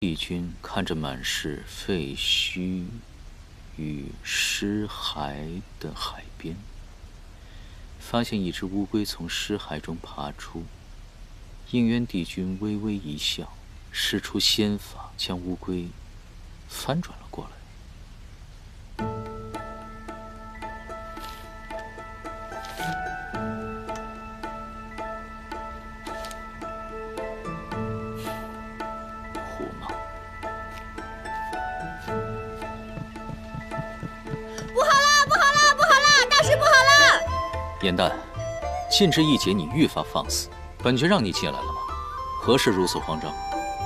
帝君看着满是废墟与尸骸的海边，发现一只乌龟从尸骸中爬出。应渊帝君微微一笑，施出仙法，将乌龟翻转了过来。 颜淡，近之一劫，你愈发放肆。本君让你进来了吗？何事如此慌张？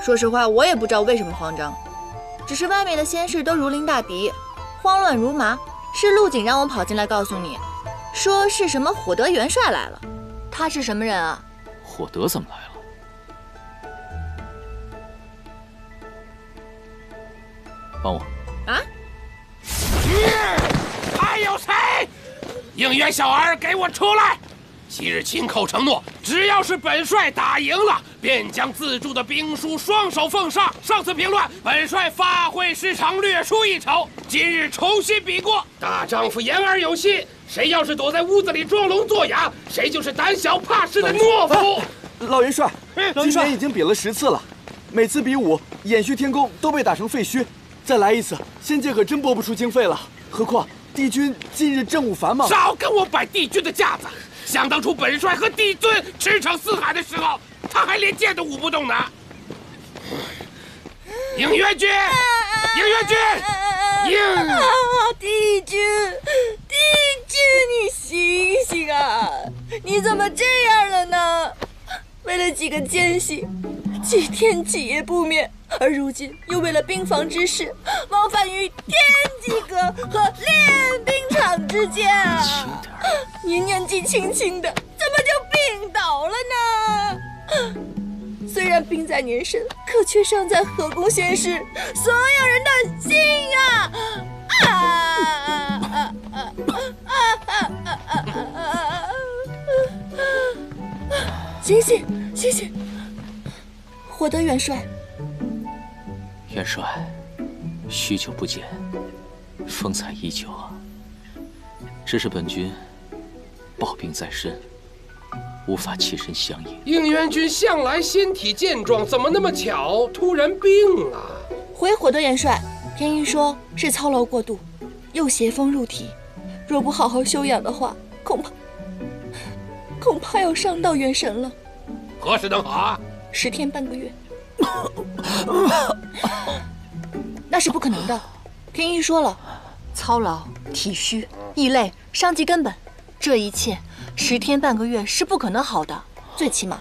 说实话，我也不知道为什么慌张，只是外面的仙士都如临大敌，慌乱如麻。是陆景让我跑进来告诉你，说是什么火德元帅来了。他是什么人啊？火德怎么来了？帮我。啊？还有谁？ 应渊小儿，给我出来！昔日亲口承诺，只要是本帅打赢了，便将自铸的兵书双手奉上。上次平乱，本帅发挥失常，略出一筹。今日重新比过，大丈夫言而有信。谁要是躲在屋子里装聋作哑，谁就是胆小怕事的懦夫。老元帅，今年已经比了10次了，每次比武，偃虚天宫都被打成废墟。再来一次，仙界可真拨不出经费了。何况 帝君近日政务繁忙，少跟我摆帝君的架子！想当初本帅和帝尊驰骋四海的时候，他还连剑都舞不动呢。应元君，应元君，帝君，帝君，你醒醒啊！你怎么这样了呢？为了几个奸细，几天几夜不眠，而如今又为了兵房之事，往返于天机阁和练兵场之间啊！你年纪轻轻的，怎么就病倒了呢？虽然病在年深，可却伤在河宫仙士所有人的心呀！醒醒，醒醒！火德元帅，元帅，许久不见，风采依旧啊。只是本君抱病在身，无法起身相迎。应元君向来身体健壮，怎么那么巧突然病了？回火德元帅，天一说是操劳过度，又邪风入体，若不好好休养的话，恐怕要伤到元神了。何时能好啊？10天半个月。那是不可能的。天一说了，操劳、体虚、易累，伤及根本，这一切10天半个月是不可能好的，最起码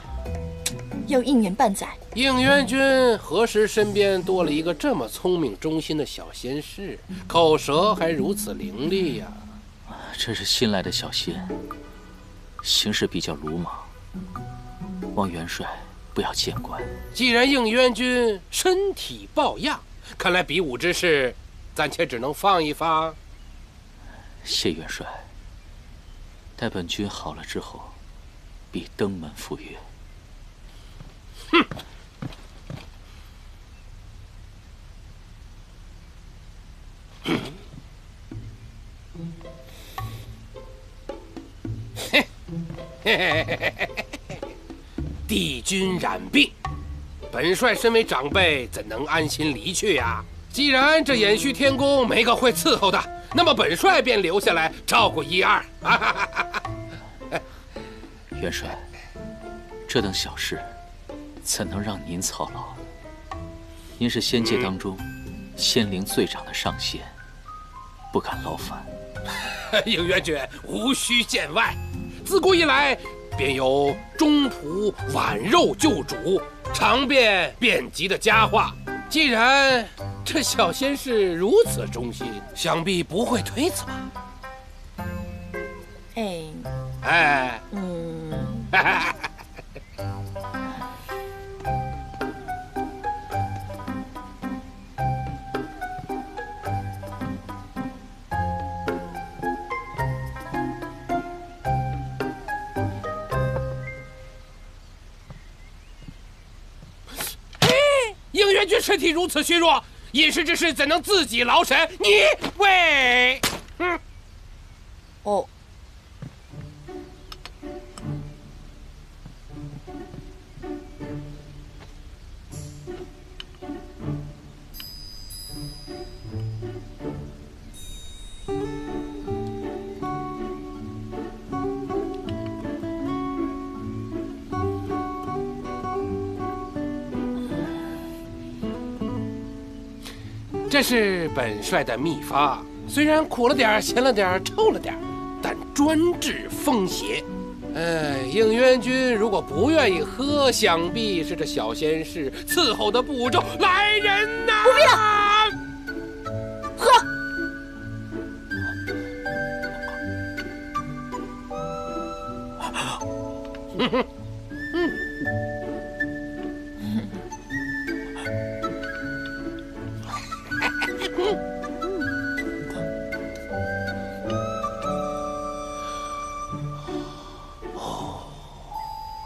要1年半载。应元君何时身边多了一个这么聪明忠心的小仙士，口舌还如此伶俐呀？这是新来的小仙，行事比较鲁莽，望元帅不要见怪。既然应元君身体抱恙，看来比武之事暂且只能放一放。谢元帅，待本君好了之后，必登门赴约。哼！帝君染病，本帅身为长辈，怎能安心离去呀？既然这偃虚天宫没个会伺候的，那么本帅便留下来照顾1、2。元帅，这等小事，怎能让您操劳？您是仙界当中仙灵最长的上仙，不敢劳烦。应元君无需见外，自古以来便有中仆挽肉救主，尝遍遍及的佳话。既然这小仙士如此忠心，想必不会推辞吧？应元君身体如此虚弱，饮食之事怎能自己劳神？你喂，哦。这是本帅的秘方，虽然苦了点、咸了点、臭了点，但专治风邪。应元君如果不愿意喝，想必是这小仙士伺候的不周。来人呐！不必了，喝。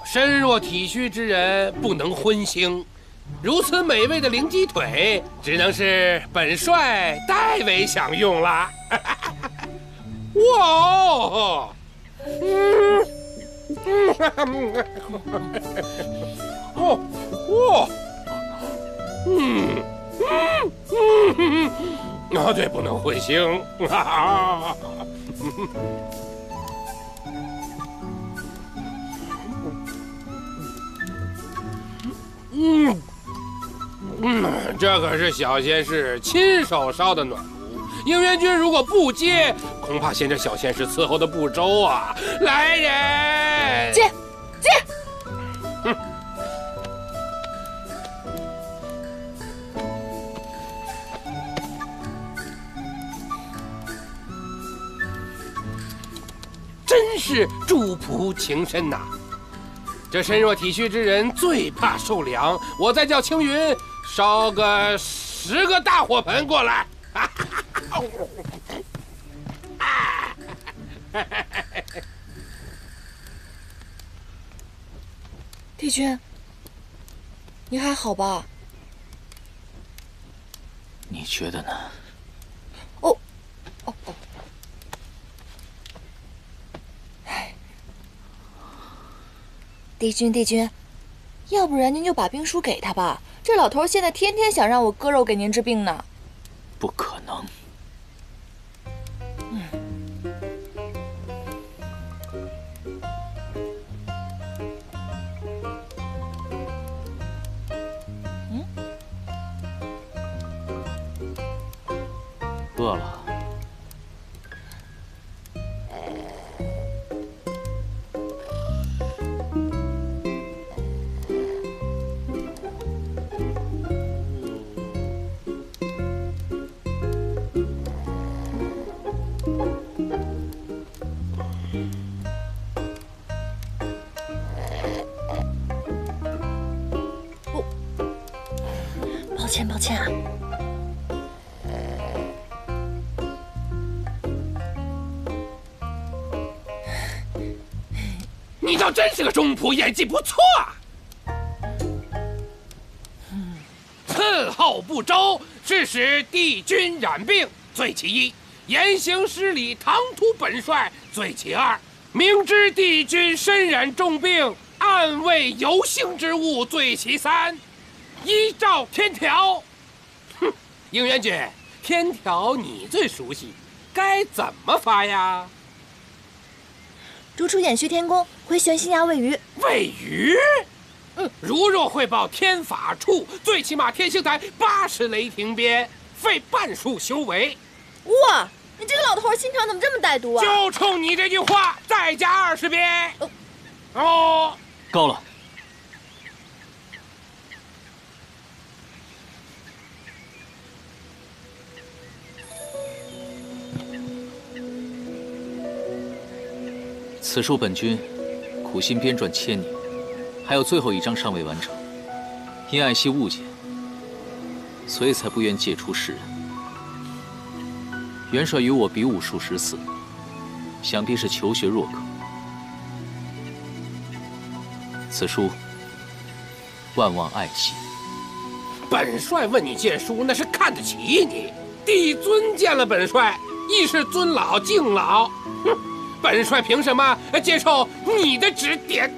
身弱体虚之人不能荤腥，如此美味的灵鸡腿，只能是本帅代为享用了。哇哦！对，不能荤腥。这可是小仙士亲手烧的暖炉，应元君如果不接，恐怕嫌这小仙士伺候的不周啊！来人，接。真是主仆情深呐！这身弱体虚之人最怕受凉，我再叫青云烧个10个大火盆过来。帝君，你还好吧？你觉得呢？哦。帝君，要不然您就把兵书给他吧。这老头现在天天想让我割肉给您治病呢。不可能。饿了。抱歉啊。你倒真是个中仆，演技不错。伺候不周，致使帝君染病，罪其一；言行失礼，唐突本帅，罪其二；明知帝君身染重病，暗为有幸之物，罪其三。依照天条，应元君，天条你最熟悉，该怎么发呀？逐出偃虚天宫，回悬心崖喂鱼。喂鱼？如若汇报天法处，最起码天星台80雷霆鞭，费半数修为。哇，你这个老头心肠怎么这么歹毒啊？就冲你这句话，再加20鞭。哦，够了。此书本君苦心编撰1000年，还有最后一章尚未完成，因爱惜物件，所以才不愿借出世人。元帅与我比武数10次，想必是求学若渴。此书万望爱惜。本本帅问你借书，那是看得起你。帝尊见了本帅，亦是尊老敬老。哼，本帅凭什么接受你的指点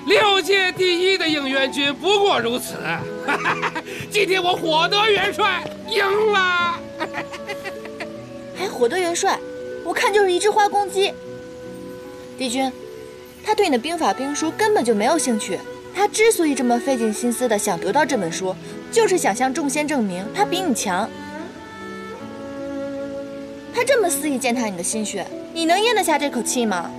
？6届第1的应元军不过如此。今天我火德元帅赢了。还火德元帅，我看就是一只花公鸡。帝君，他对你的兵法兵书根本就没有兴趣。他之所以这么费尽心思的想得到这本书，就是想向众仙证明他比你强。他这么肆意践踏你的心血，你能咽得下这口气吗？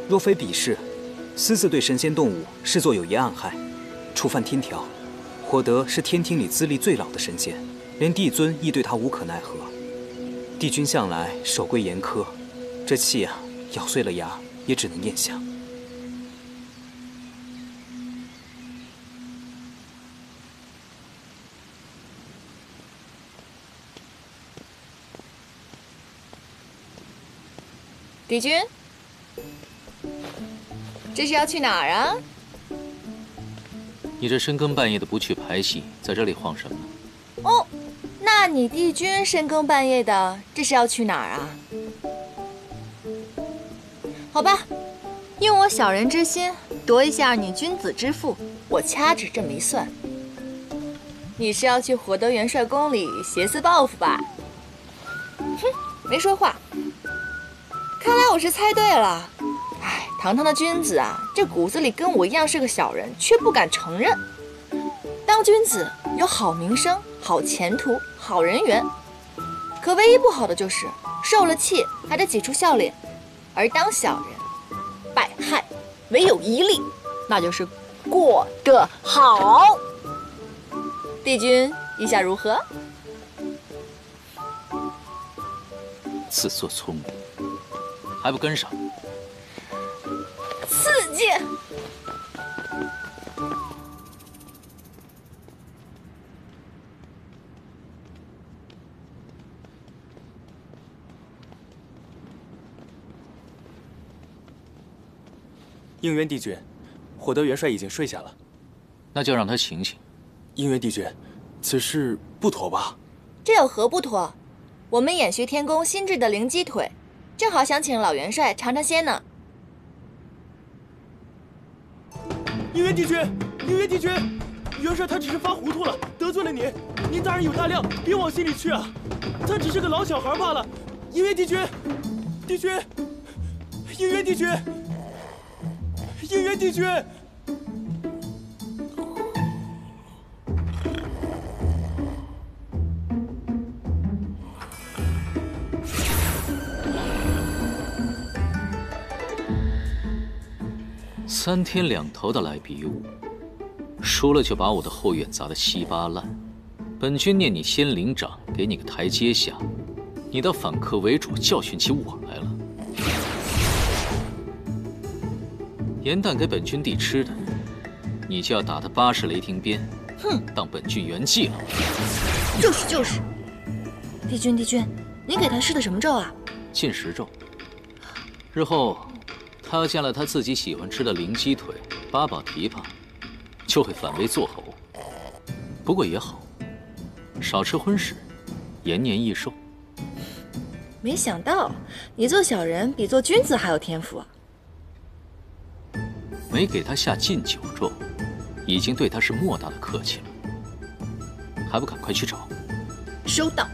若非彼事，私自对神仙动物视作有言暗害，触犯天条。火德是天庭里资历最老的神仙，连帝尊亦对他无可奈何。帝君向来守规严苛，这气啊，咬碎了牙也只能咽下。帝君，这是要去哪儿啊？你这深更半夜的不去排戏，在这里晃什么？哦，那你帝君深更半夜的，这是要去哪儿啊？好吧，用我小人之心夺一下你君子之腹，我掐指这么一算，你是要去火德元帅宫里挟私报复吧？哼，没说话。看来我是猜对了。哎，堂堂的君子啊，这骨子里跟我一样是个小人，却不敢承认。当君子有好名声、好前途、好人缘，可唯一不好的就是受了气还得挤出笑脸。而当小人，百害唯有一利，那就是过得好。帝君意下如何？自作聪明，还不跟上？刺激！应元帝君，火德元帅已经睡下了。那就让他醒醒。应元帝君，此事不妥吧？这有何不妥？我们偃虚天宫新制的灵鸡腿，正好想请老元帅尝尝鲜呢。应元帝君，应元帝君，元帅他只是发糊涂了，得罪了您，您大人有大量，别往心里去啊。他只是个老小孩罢了。应元帝君，帝君，应元帝君，应元帝君。3天2头的来比武，输了就把我的后院砸得稀巴烂。本君念你仙灵长，给你个台阶下，你倒反客为主，教训起我来了。盐蛋给本君弟吃的，你就要打他80雷霆鞭，哼，当本君圆寂了。就是。帝君，您给他施的什么咒啊？禁食咒。日后他要见了他自己喜欢吃的灵鸡腿、八宝蹄膀，就会反胃作呕。不过也好，少吃荤食，延年益寿。没想到你做小人比做君子还有天赋啊！没给他下禁酒咒，已经对他是莫大的客气了，还不赶快去找？收到。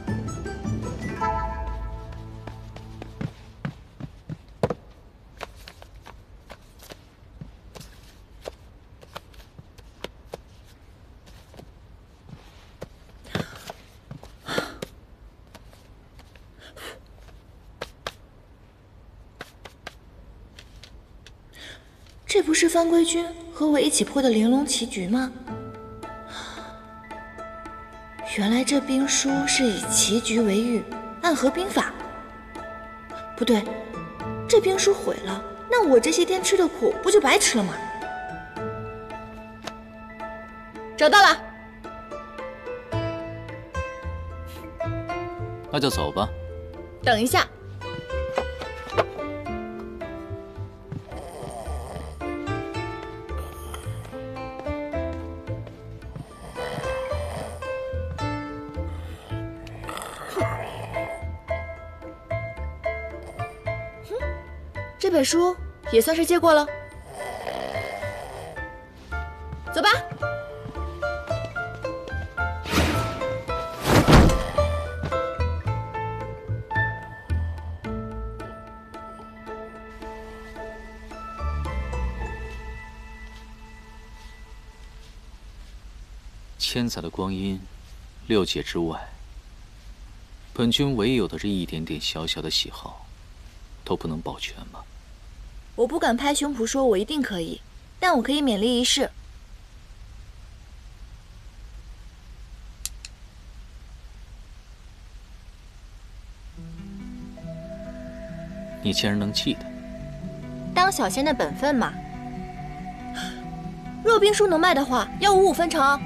这不是方归君和我一起破的玲珑棋局吗？原来这兵书是以棋局为喻，暗合兵法。不对，这兵书毁了，那我这些天吃的苦不就白吃了吗？找到了，那就走吧。等一下。这本书也算是借过了。走吧。千载的光阴，6界之外，本君唯有的这一点点小小的喜好，都不能保全吗？我不敢拍胸脯说我一定可以，但我可以勉力一试。你竟然能记得？当小仙的本分嘛。若兵书能卖的话，要55分成。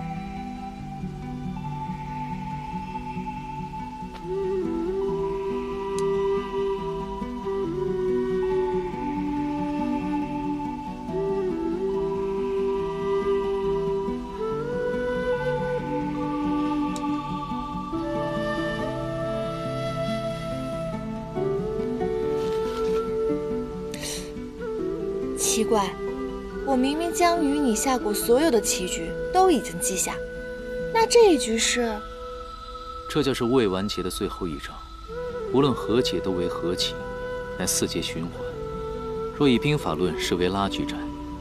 奇怪，我明明将与你下过所有的棋局都已经记下，那这一局是？这就是未完结的最后一章，无论何解都为何棋，乃4界循环。若以兵法论是为拉锯战，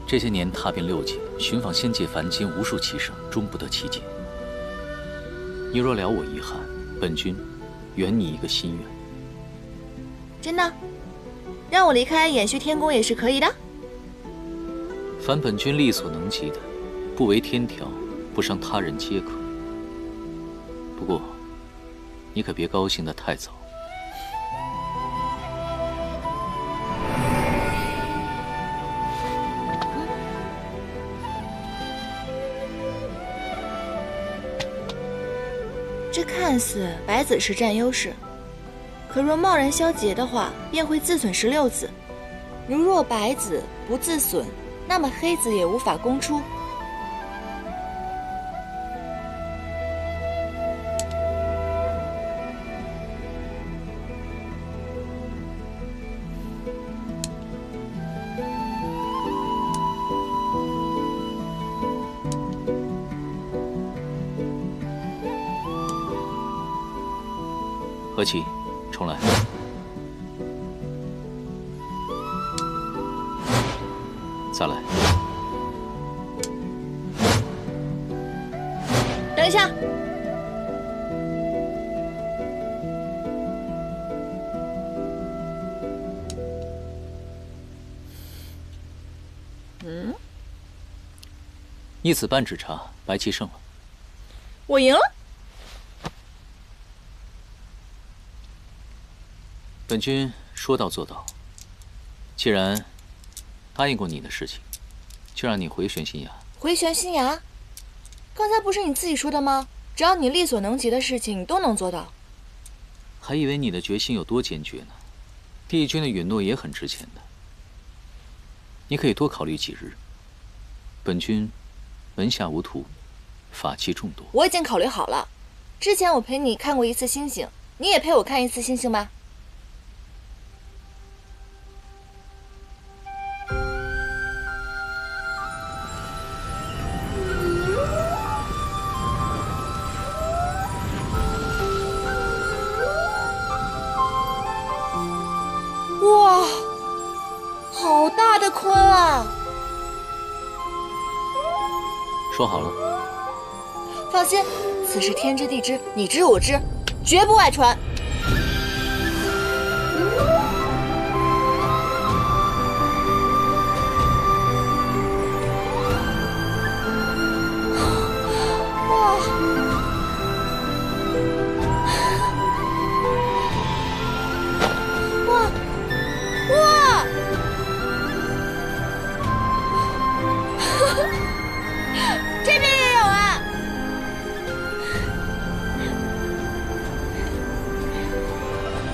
这些年踏遍6界，寻访仙界凡间无数棋圣，终不得其解。你若了我遗憾，本君圆你一个心愿。真的？让我离开延续天宫也是可以的。凡本君力所能及的，不违天条，不伤他人皆可。不过，你可别高兴得太早。这看似白子是占优势，可若贸然消劫的话，便会自损16子。如若白子不自损，那么黑子也无法攻出。何其，重来。再来。等一下。一子半指茶，白棋胜了。我赢了。本君说到做到。既然答应过你的事情，就让你回玄心崖。回玄心崖？刚才不是你自己说的吗？只要你力所能及的事情都能做到。还以为你的决心有多坚决呢。帝君的允诺也很值钱的。你可以多考虑几日。本君门下无徒，法器众多。我已经考虑好了。之前我陪你看过一次星星，你也陪我看一次星星吧。哇，好大的鲲啊！说好了。放心，此事天知地知，你知我知，绝不外传。这边也有啊！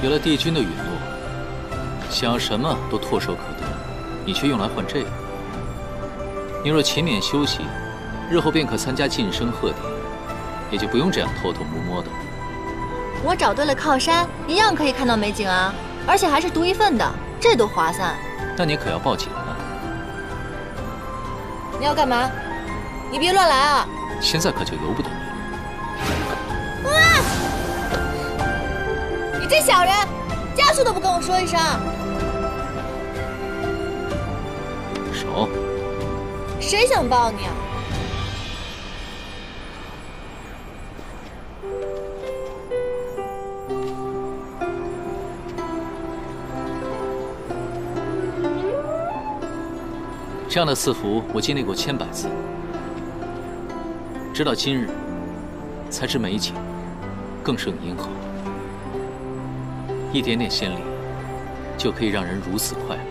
有了帝君的允诺，想要什么都唾手可得，你却用来换这个。你若勤勉修习，日后便可参加晋升贺典，也就不用这样偷偷摸摸的。我找对了靠山，一样可以看到美景啊，而且还是独一份的，这多划算。那你可要报警了。你要干嘛？你别乱来啊！现在可就由不得你了。你这小人，家属都不跟我说一声。手。谁想抱你啊？这样的赐福我经历过千百次，直到今日，才知美景更胜银河。一点点仙力，就可以让人如此快乐。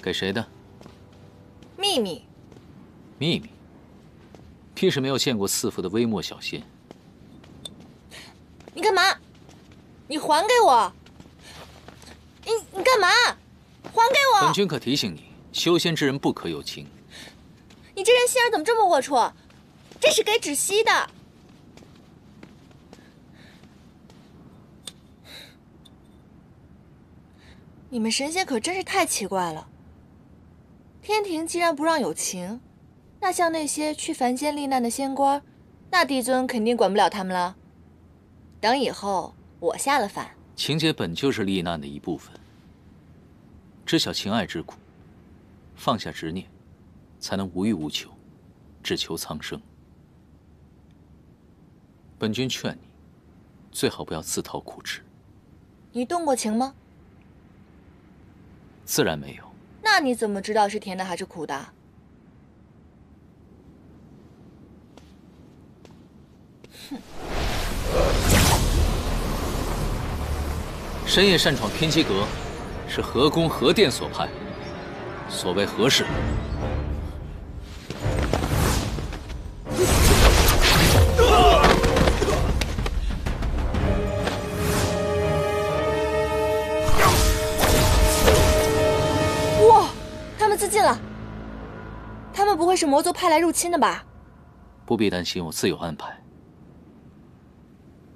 给谁的？秘密。秘密？屁是没有见过赐福的微末小仙。你干嘛？你还给我！你干嘛？还给我！本君可提醒你，修仙之人不可有情。你这人心眼怎么这么龌龊？这是给芷溪的。你们神仙可真是太奇怪了。天庭既然不让有情，那像那些去凡间历难的仙官，那帝尊肯定管不了他们了。等以后我下了凡，情劫本就是历难的一部分，知晓情爱之苦，放下执念，才能无欲无求，只求苍生。本君劝你，最好不要自讨苦吃。你动过情吗？自然没有。那你怎么知道是甜的还是苦的？哼！深夜擅闯天机阁，是何宫何殿所派，所为何事？自尽了，他们不会是魔族派来入侵的吧？不必担心，我自有安排。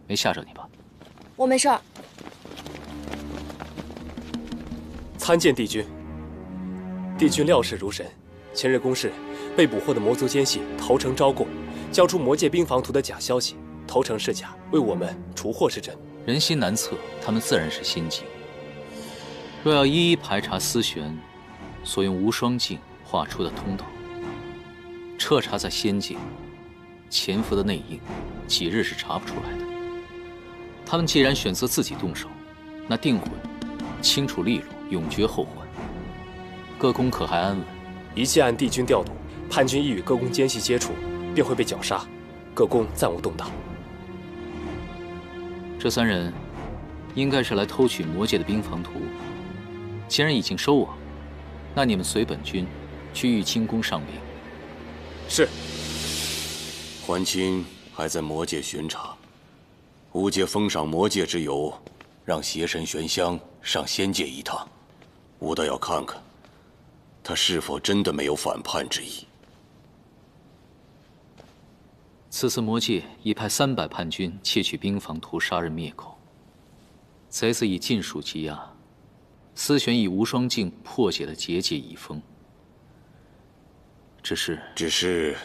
没吓着你吧？我没事儿。参见帝君。帝君料事如神，前日宫试被捕获的魔族奸细投诚招供，交出魔界兵防图的假消息，投诚是假，为我们除祸是真。人心难测，他们自然是心急。若要一一排查思玄所用无双镜画出的通道，彻查在仙界潜伏的内应，几日是查不出来的。他们既然选择自己动手，那定会清楚利落，永绝后患。各宫可还安稳？一切按帝君调度，叛军一与各宫奸细接触，便会被绞杀，各宫暂无动荡。这三人应该是来偷取魔界的兵防图，既然已经收网，那你们随本君去玉清宫上禀。是。桓钦还在魔界巡查，吾界封赏魔界之由，让邪神玄香上仙界一趟，吾倒要看看，他是否真的没有反叛之意？此次魔界已派300叛军窃取兵房，图杀人灭口。贼子已尽数羁押，思玄以无双镜破解了结界已封。只是，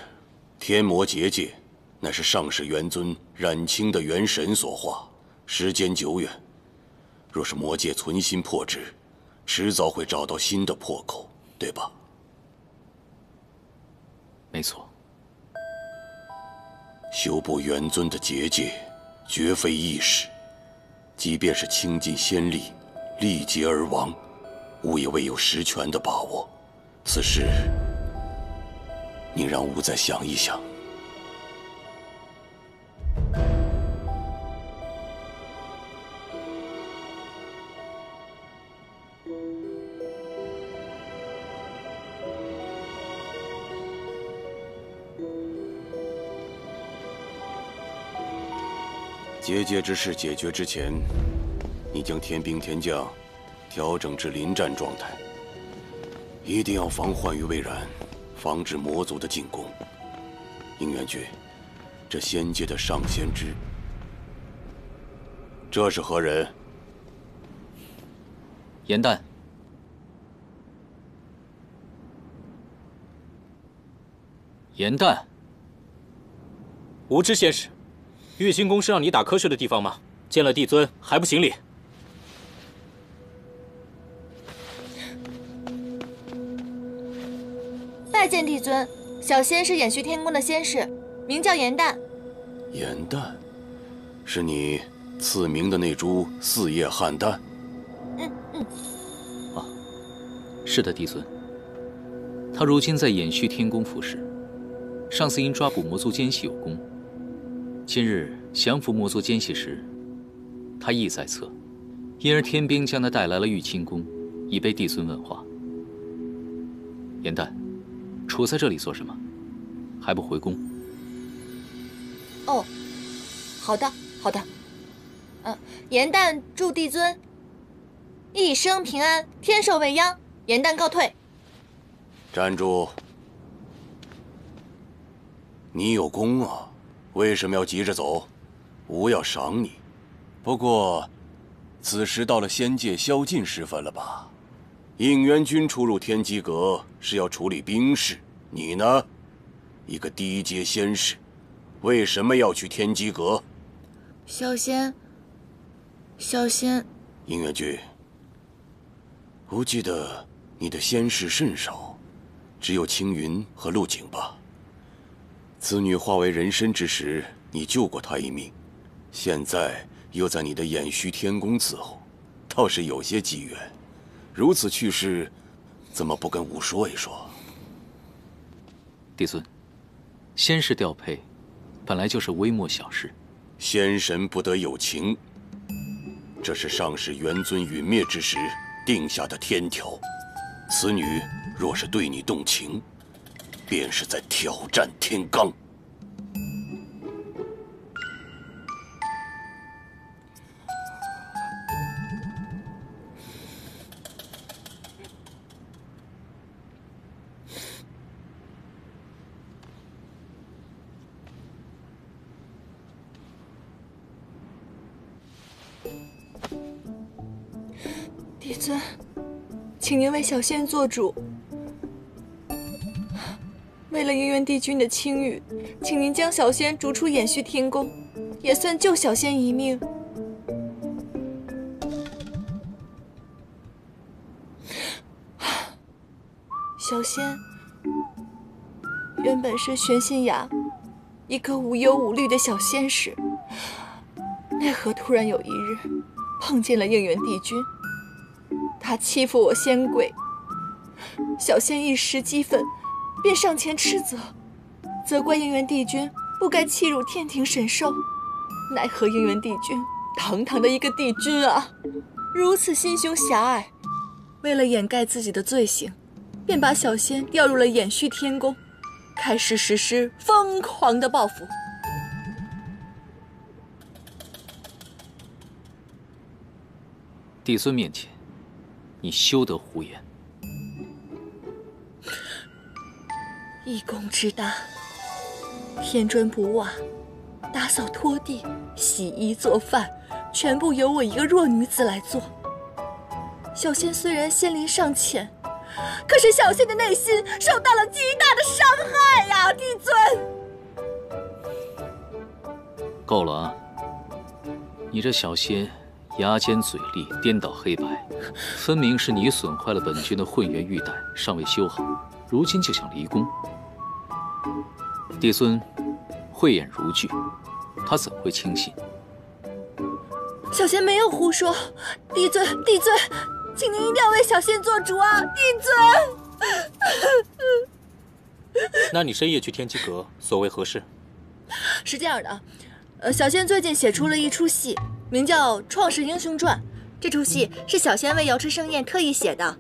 天魔结界，乃是上世元尊冉青的元神所化，时间久远。若是魔界存心破之，迟早会找到新的破口，对吧？没错。修补元尊的结界，绝非易事。即便是倾尽仙力，力竭而亡，吾也未有十全的把握。此事，您让吾再想一想。结界之事解决之前，你将天兵天将调整至临战状态，一定要防患于未然，防止魔族的进攻。应元君，这仙界的上仙之，这是何人？严旦。严旦。无知仙使。玉清宫是让你打瞌睡的地方吗？见了帝尊还不行礼？拜见帝尊，小仙是掩虚天宫的仙使，名叫严旦。严旦，是你赐名的那株四叶汉丹？啊，是的，帝尊。他如今在掩虚天宫服侍，上次因抓捕魔族奸细有功。今日降服魔族奸细时，他亦在侧，因而天兵将他带来了玉清宫，已被帝尊问话。严旦，处在这里做什么？还不回宫？哦，好的，好的。严旦祝帝尊一生平安，天寿未央。严旦告退。站住！你有功啊。为什么要急着走？吾要赏你。不过，此时到了仙界宵禁时分了吧？应元君出入天机阁是要处理兵事，你呢？一个低阶仙使，为什么要去天机阁？小仙。应元君，吾记得你的仙士甚少，只有青云和陆景吧？此女化为人身之时，你救过她一命，现在又在你的掩虚天宫伺候，倒是有些机缘。如此趣事，怎么不跟吾说一说？帝尊，仙士调配本来就是微末小事。仙神不得有情，这是上世元尊陨灭之时定下的天条。此女若是对你动情，便是在挑战天罡。帝尊，请您为小仙做主。为了应元帝君的清誉，请您将小仙逐出掩虚天宫，也算救小仙一命。小仙原本是玄心崖一个无忧无虑的小仙使，奈何突然有一日碰见了应元帝君，他欺负我仙贵，小仙一时激愤，便上前斥责怪应元帝君不该欺辱天庭神兽。奈何应元帝君堂堂的一个帝君啊，如此心胸狭隘，为了掩盖自己的罪行，便把小仙调入了掩虚天宫，开始实施疯狂的报复。帝尊面前，你休得胡言。一公之大，添砖补瓦，打扫拖地、洗衣做饭，全部由我一个弱女子来做。小仙虽然仙灵尚浅，可是小仙的内心受到了极大的伤害呀，帝尊。够了啊！你这小仙牙尖嘴利，颠倒黑白，分明是你损坏了本君的混元玉带，尚未修好，如今就想离宫。帝尊慧眼如炬，他怎会轻信？小仙没有胡说，帝尊，请您一定要为小仙做主啊，帝尊。那你深夜去天机阁，所为何事？是这样的，小仙最近写出了一出戏，名叫《创世英雄传》。这出戏是小仙为瑶池盛宴特意写的。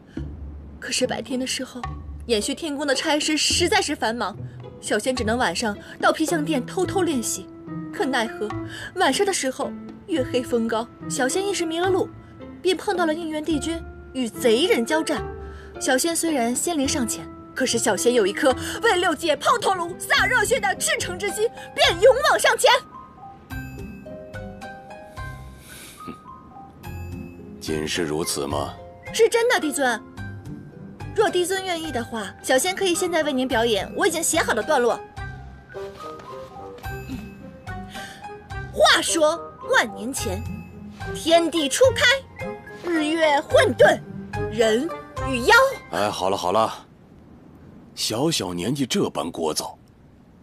可是白天的时候，延续天宫的差事实在是繁忙，小仙只能晚上到皮相殿偷偷练习。可奈何晚上的时候月黑风高，小仙一时迷了路，便碰到了应元帝君，与贼人交战。小仙虽然仙灵尚浅，可是小仙有一颗为六界抛头颅、洒热血的赤诚之心，便勇往上前。仅是如此吗？是真的，帝尊。若帝尊愿意的话，小仙可以现在为您表演我已经写好的段落。话说万年前，天地初开，日月混沌，人与妖。哎，好了，小小年纪这般聒噪，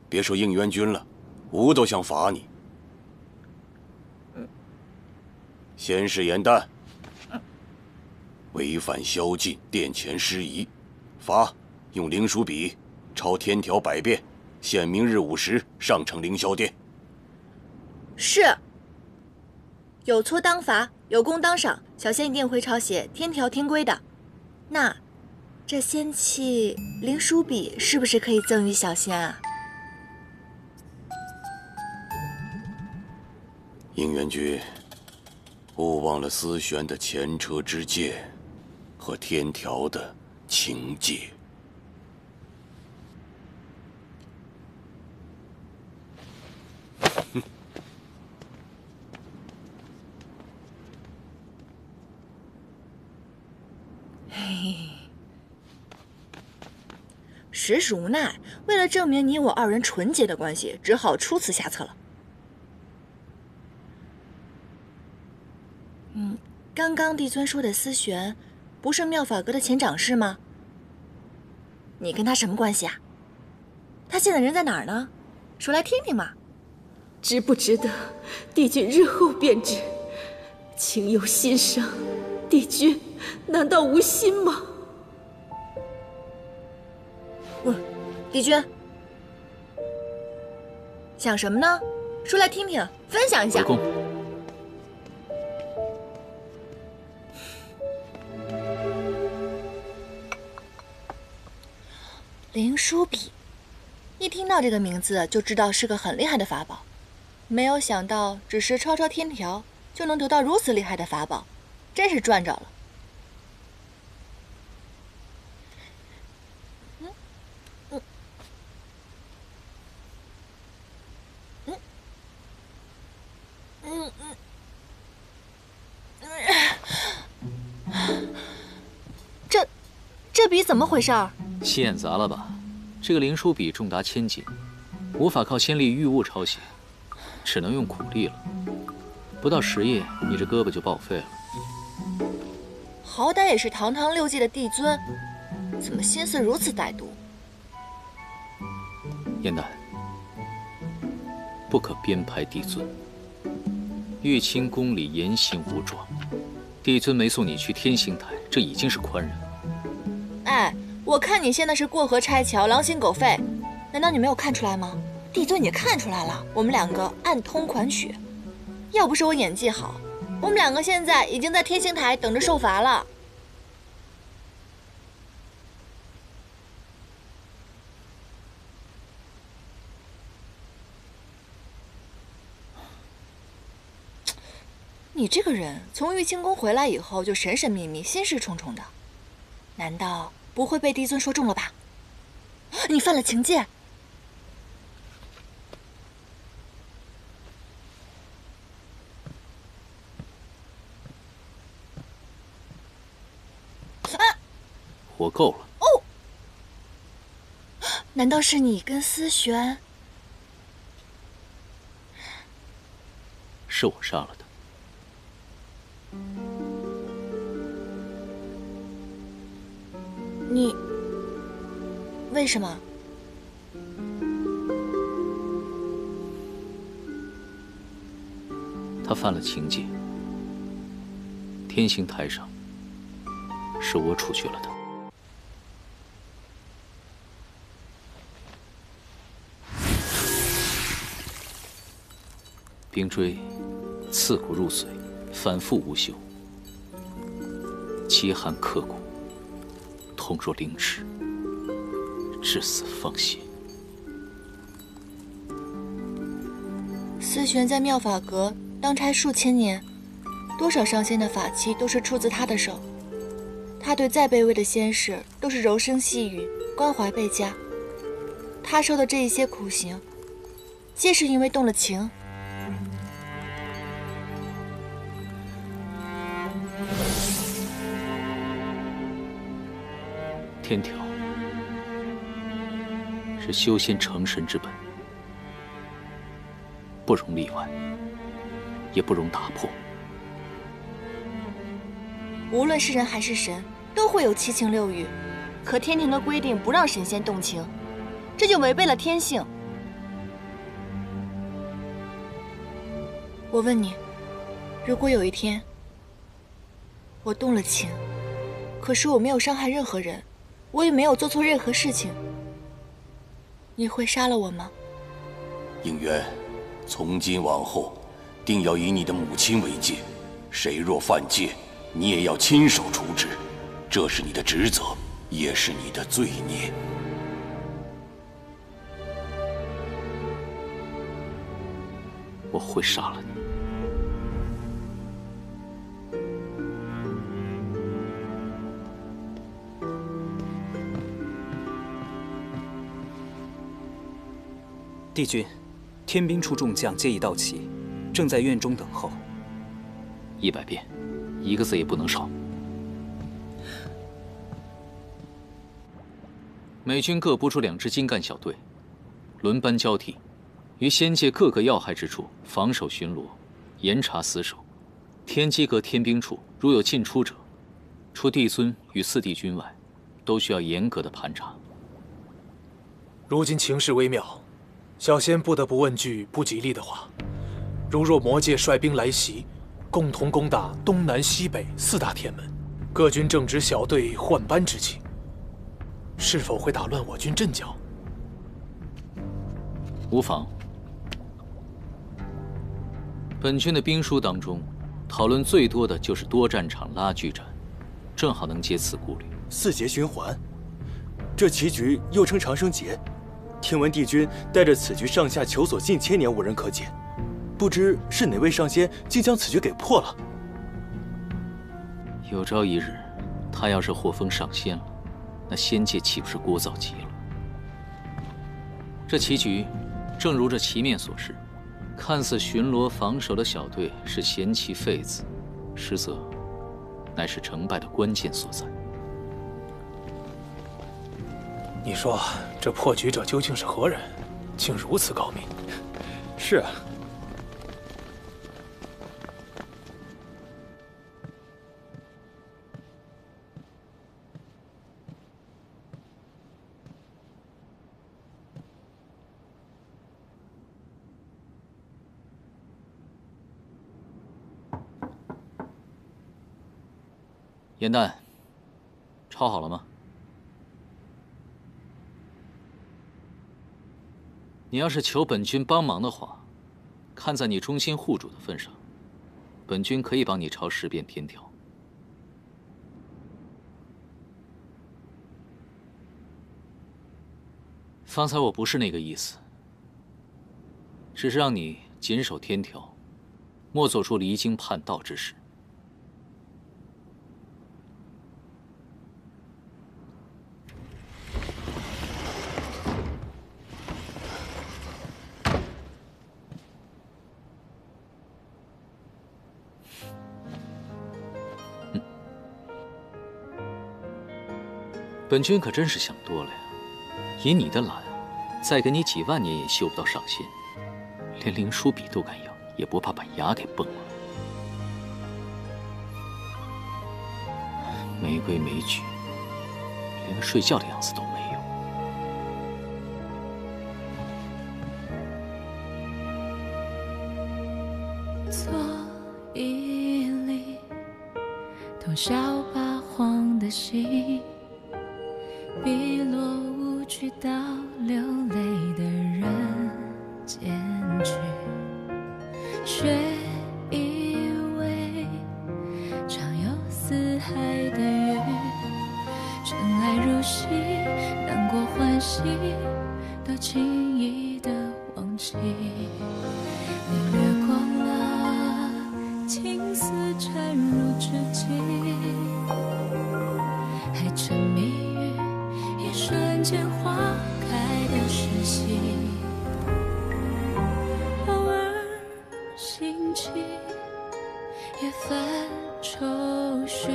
别说应元君了，吾都想罚你。先是严诞，违反宵禁，殿前失仪，罚用灵书笔抄天条100遍，限明日午时上呈凌霄殿。是。有错当罚，有功当赏，小仙一定会抄写天条天规的。那这仙器灵书笔是不是可以赠予小仙啊？应元君，勿忘了思玄的前车之鉴和天条的情戒。实属无奈，为了证明你我二人纯洁的关系，只好出此下策了。刚刚帝尊说的思玄，不是妙法阁的前掌事吗？你跟他什么关系啊？他现在人在哪儿呢？说来听听嘛。值不值得，帝君日后便知。情有心伤，帝君难道无心吗？帝君想什么呢？说来听听，分享一下。回宫。灵书笔，一听到这个名字就知道是个很厉害的法宝，没有想到只是抄抄天条就能得到如此厉害的法宝，真是赚着了。这笔怎么回事儿？心眼杂了吧？这个灵书笔重达1000斤，无法靠仙力御物抄写，只能用苦力了。不到10夜，你这胳膊就报废了。好歹也是堂堂6界的帝尊，怎么心思如此歹毒？燕丹，不可编排帝尊。玉清宫里严刑无状，帝尊没送你去天星台，这已经是宽仁了。哎，我看你现在是过河拆桥，狼心狗肺，难道你没有看出来吗？帝尊也看出来了，我们两个暗通款曲。要不是我演技好，我们两个现在已经在天星台等着受罚了。你这个人从玉清宫回来以后就神神秘秘、心事重重的，难道不会被帝尊说中了吧？你犯了情戒。活够了。哦，难道是你跟思璇？是我杀了他。你为什么？他犯了情戒，天星台上是我处决了他。冰锥刺骨入髓，反复无休，极寒刻骨，痛若凌迟，至死方歇。思璇在妙法阁当差数千年，多少上仙的法器都是出自他的手。他对再卑微的仙士都是柔声细语，关怀倍加。他受的这一些苦刑，皆是因为动了情。天条是修仙成神之本，不容例外，也不容打破。无论是人还是神，都会有七情六欲，可天庭的规定不让神仙动情，这就违背了天性。我问你，如果有一天我动了情，可是我没有伤害任何人，我也没有做错任何事情，你会杀了我吗？应渊，从今往后，定要以你的母亲为戒，谁若犯戒，你也要亲手处置，这是你的职责，也是你的罪孽。我会杀了你。帝君，天兵处众将皆已到齐，正在院中等候。100遍，一个字也不能少。美军各拨出2支精干小队，轮班交替，于仙界各个要害之处防守巡逻，严查死守。天机阁天兵处如有进出者，除帝尊与4帝君外，都需要严格的盘查。如今情势微妙。小仙不得不问句不吉利的话：如若魔界率兵来袭，共同攻打东南西北4大天门，各军正值小队换班之期，是否会打乱我军阵脚？无妨。本军的兵书当中，讨论最多的就是多战场拉锯战，正好能解此顾虑。4节循环，这棋局又称长生劫。听闻帝君带着此局上下求索近千年无人可解，不知是哪位上仙竟将此局给破了。有朝一日，他要是获封上仙了，那仙界岂不是聒噪极了？这棋局，正如这棋面所示，看似巡逻防守的小队是贤妻废子，实则乃是成败的关键所在。你说这破局者究竟是何人，竟如此高明？是啊。严旦，抄好了吗？你要是求本军帮忙的话，看在你忠心护主的份上，本军可以帮你抄10遍天条。方才我不是那个意思，只是让你谨守天条，莫做出离经叛道之事。本君可真是想多了呀！以你的懒，再给你几万年也修不到上仙，连灵书笔都敢要，也不怕把牙给崩了。没规没矩，连个睡觉的样子都没有。做一粒通宵八荒的心，碧落无趣到流泪的人间去，却以为常有四海的月，尘埃如洗，难过欢喜都轻易的忘记。你掠过了青丝缠入指尖，还沉迷于一瞬间花开的时息，偶尔兴起也泛愁绪，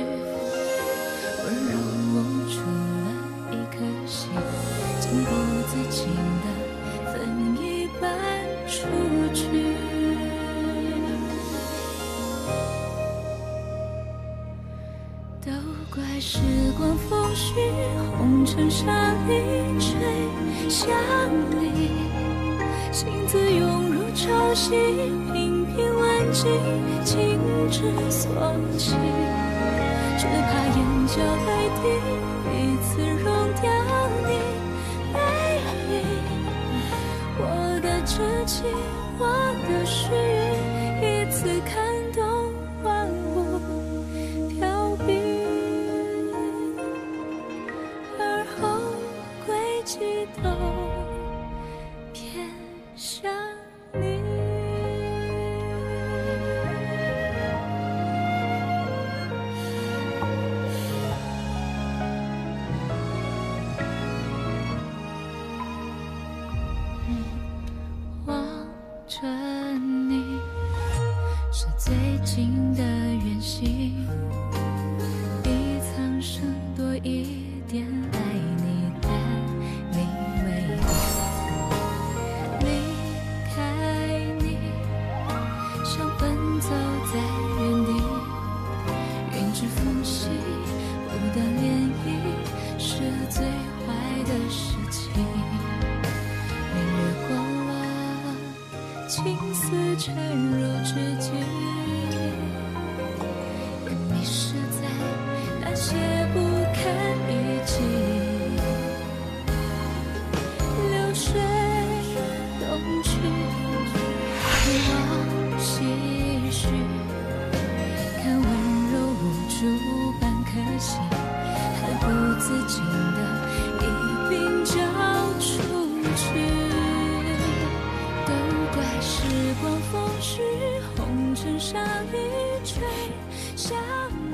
温柔捂住了一颗心，情不自禁的分一半出去。都怪时光风絮，红尘沙一吹向你，心字涌入潮汐，频频万击，情之所起，只怕眼角泪滴一次溶掉你背影。我的痴情，我的誓约，一次看懂万物飘萍，而后轨迹都偏向你。望着你是最近的远行，比苍生多一点爱你，但你为我离开你，像奔走在原地，云之缝隙不得涟漪，是最坏的事情。你掠过了青丝缠入指尖，也迷失在那些不堪一击。流水东去，一往唏嘘，看温柔无助半颗心，还不自禁的一并交出去。都怪时光风絮，红尘沙一吹向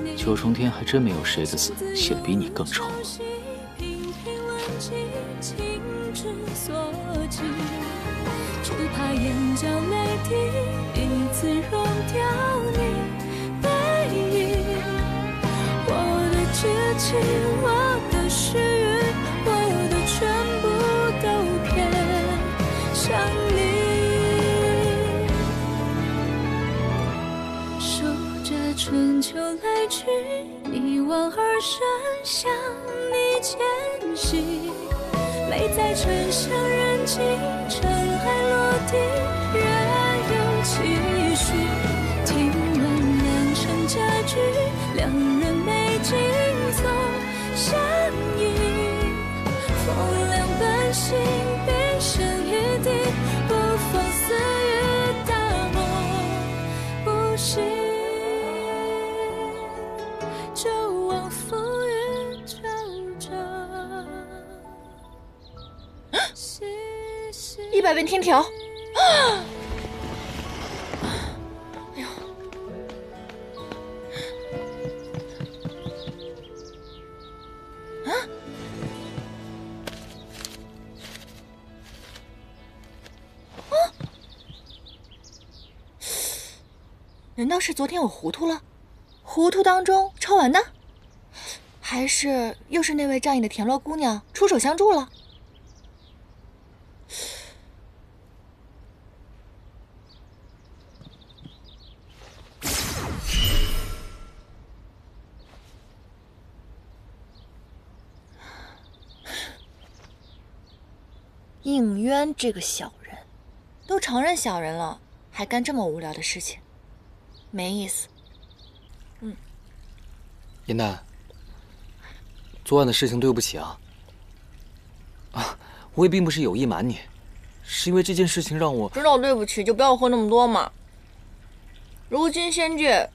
你。九重天还真没有谁的字写得比你更丑。频频问起，情之所起，只怕眼角泪滴一次溶掉你背影。我的痴情，我的誓约，我的全部都偏向你。守着春秋来去，一往而深向你迁徙。泪在沉香人迹，尘埃落地，仍有期许。听闻良辰佳句，两人美景总相依。风凉半醒，冰生一地，不放肆与大梦不息。就往浮云朝着100问天条。哎呦！啊！啊！难道是昨天我糊涂了？糊涂当中抄完的？还是又是那位仗义的田螺姑娘出手相助了？应渊这个小人，都承认小人了，还干这么无聊的事情，没意思。严丹，昨晚的事情对不起啊。我也并不是有意瞒你，是因为这件事情让我知道对不起就不要喝那么多嘛。如今仙界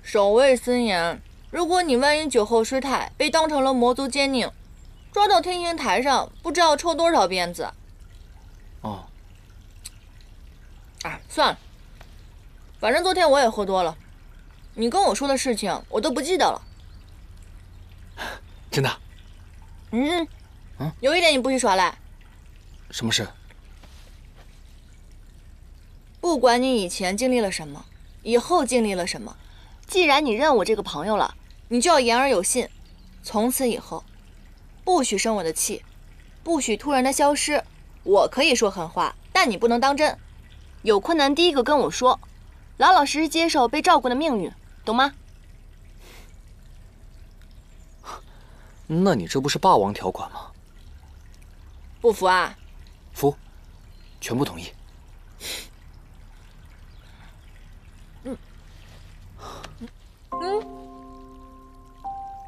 守卫森严，如果你万一酒后失态，被当成了魔族奸佞，抓到天刑台上，不知道抽多少鞭子。哦。算了，反正昨天我也喝多了，你跟我说的事情我都不记得了。真的？有一点你不许耍赖。什么事？不管你以前经历了什么，以后经历了什么，既然你认我这个朋友了，你就要言而有信。从此以后，不许生我的气，不许突然的消失。我可以说狠话，但你不能当真。有困难第一个跟我说，老老实实接受被照顾的命运，懂吗？那你这不是霸王条款吗？不服啊？服，全部同意。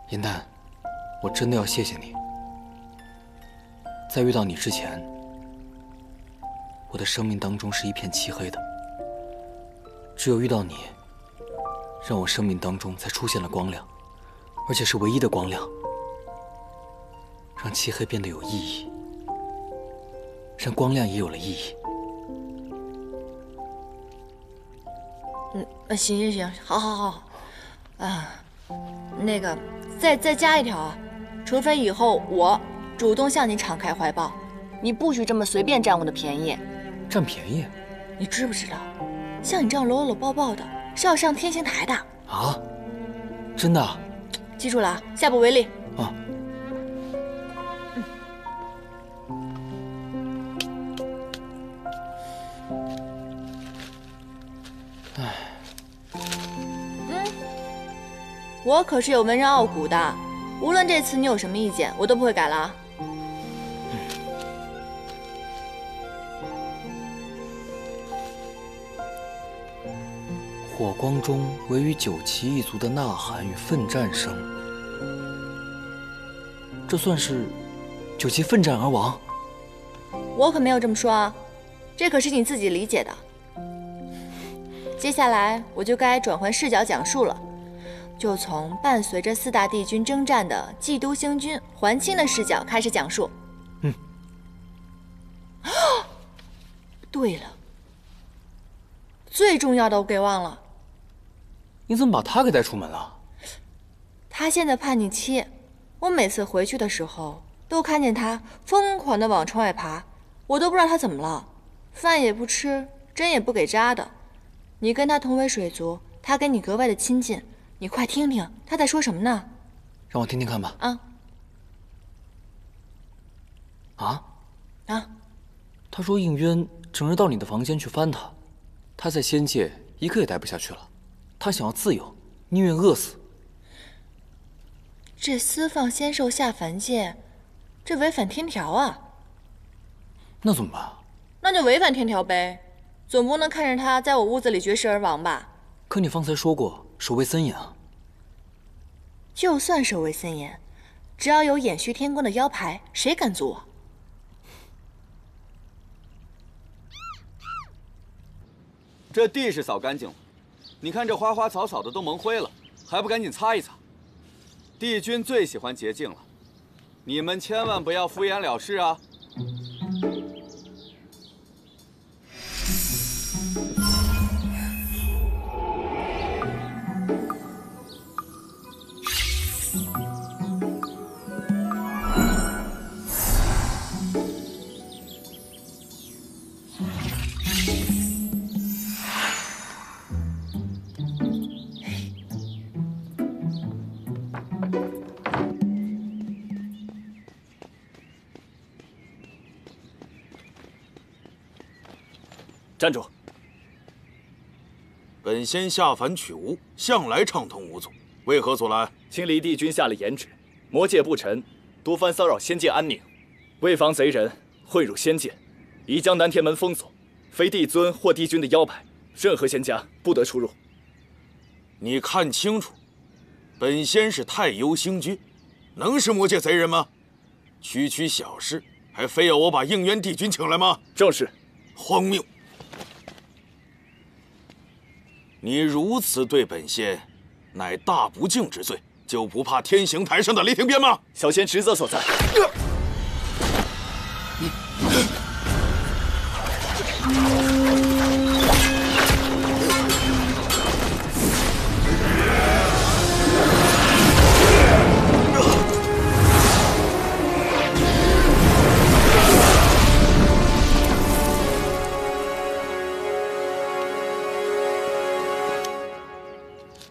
严丹，我真的要谢谢你。在遇到你之前，我的生命当中是一片漆黑的。只有遇到你，让我生命当中才出现了光亮，而且是唯一的光亮，让漆黑变得有意义，让光亮也有了意义。行，好，那个再加一条啊，除非以后我主动向你敞开怀抱，你不许这么随便占我的便宜。占便宜？你知不知道，像你这样搂搂抱抱的，是要上天刑台的啊？真的？记住了啊，下不为例。啊。我可是有文人傲骨的，无论这次你有什么意见，我都不会改了啊。火光中唯余九岐一族的呐喊与奋战声，这算是九岐奋战而亡？我可没有这么说啊，这可是你自己理解的。接下来我就该转换视角讲述了，就从伴随着四大帝君征战的冀都星君桓清的视角开始讲述。对了，最重要的我给忘了。你怎么把他给带出门了？他现在叛逆期，我每次回去的时候都看见他疯狂地往窗外爬，我都不知道他怎么了，饭也不吃，针也不给扎的。你跟他同为水族，他跟你格外的亲近，你快听听他在说什么呢？让我听听看吧。他说应渊整日到你的房间去翻他，他在仙界一刻也待不下去了，他想要自由，宁愿饿死。这私放仙兽下凡界，这违反天条啊！那怎么办？那就违反天条呗，总不能看着他在我屋子里绝食而亡吧？可你方才说过守卫森严啊。就算守卫森严，只要有掩虚天宫的腰牌，谁敢阻我？这地是扫干净了，你看这花花草草的都蒙灰了，还不赶紧擦一擦？帝君最喜欢洁净了，你们千万不要敷衍了事啊！站住！本仙下凡取物，向来畅通无阻，为何阻拦？青离帝君下了严旨，魔界不臣多番骚扰仙界安宁，为防贼人混入仙界，已将南天门封锁，非帝尊或帝君的腰牌，任何仙家不得出入。你看清楚，本仙是太幽星君，能是魔界贼人吗？区区小事，还非要我把应渊帝君请来吗？正是。荒谬！你如此对本仙，乃大不敬之罪，就不怕天刑台上的雷霆鞭吗？小仙职责所在。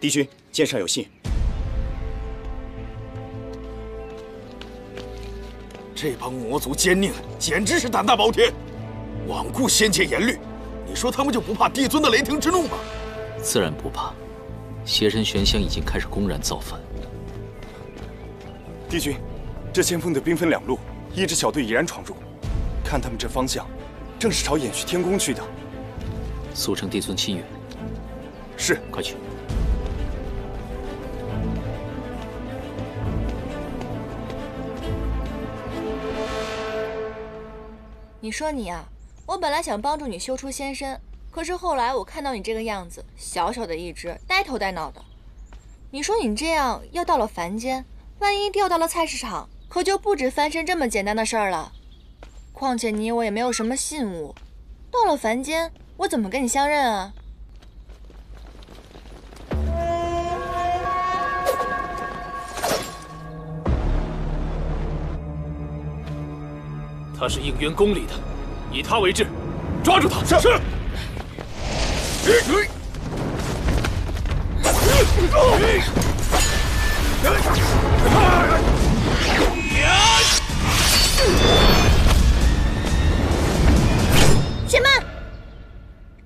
帝君，剑上有信。这帮魔族奸佞简直是胆大包天，罔顾仙界严律。你说他们就不怕帝尊的雷霆之怒吗？自然不怕。邪神玄香已经开始公然造反。帝君，这先锋队兵分两路，一支小队已然闯入，看他们这方向，正是朝掩虚天宫去的。速称帝尊亲允。是，快去。你说你啊，我本来想帮助你修出仙身，可是后来我看到你这个样子，小小的一只，呆头呆脑的。你说你这样要到了凡间，万一掉到了菜市场，可就不止翻身这么简单的事儿了。况且你我也没有什么信物，到了凡间，我怎么跟你相认啊？他是应渊宫里的，以他为质，抓住他！是。且慢！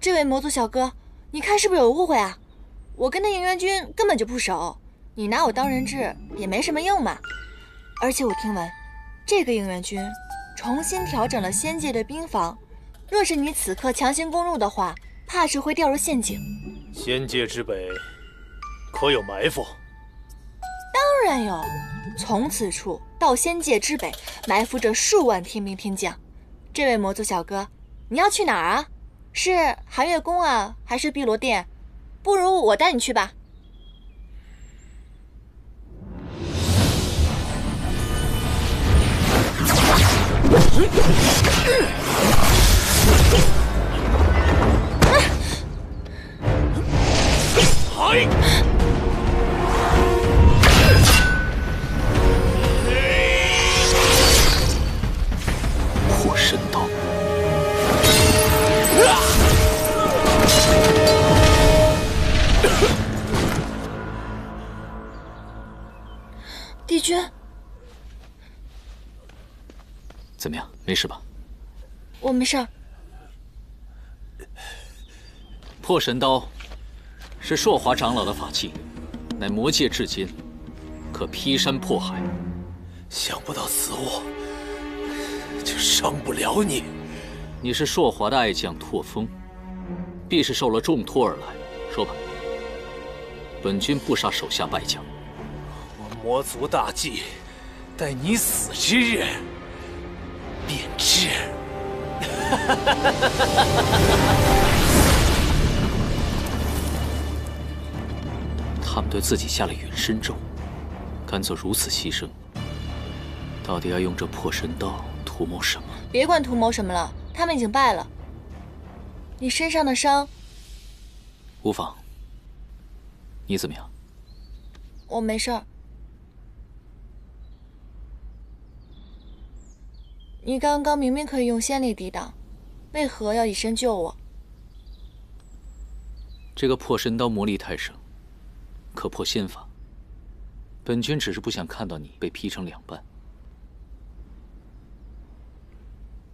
这位魔族小哥，你看是不是有误会啊？我跟那应渊君根本就不熟，你拿我当人质也没什么用嘛。而且我听闻，这个应渊君重新调整了仙界的兵法，若是你此刻强行攻入的话，怕是会掉入陷阱。仙界之北可有埋伏？当然有，从此处到仙界之北，埋伏着数万天兵天将。这位魔族小哥，你要去哪儿啊？是寒月宫啊，还是碧螺殿？不如我带你去吧。破神刀。帝君，怎么样？没事吧？我没事儿。破神刀是朔华长老的法器，乃魔界至坚，可劈山破海。想不到此物就伤不了你。你是朔华的爱将拓风，必是受了重托而来。说吧，本君不杀手下败将。我魔族大计，待你死之日便知。他们对自己下了陨身咒，敢做如此牺牲，到底要用这破神刀图谋什么？别管图谋什么了，他们已经败了。你身上的伤，无妨。你怎么样？我没事儿。你刚刚明明可以用仙力抵挡，为何要以身救我？这个破神刀魔力太盛，可破仙法。本君只是不想看到你被劈成两半。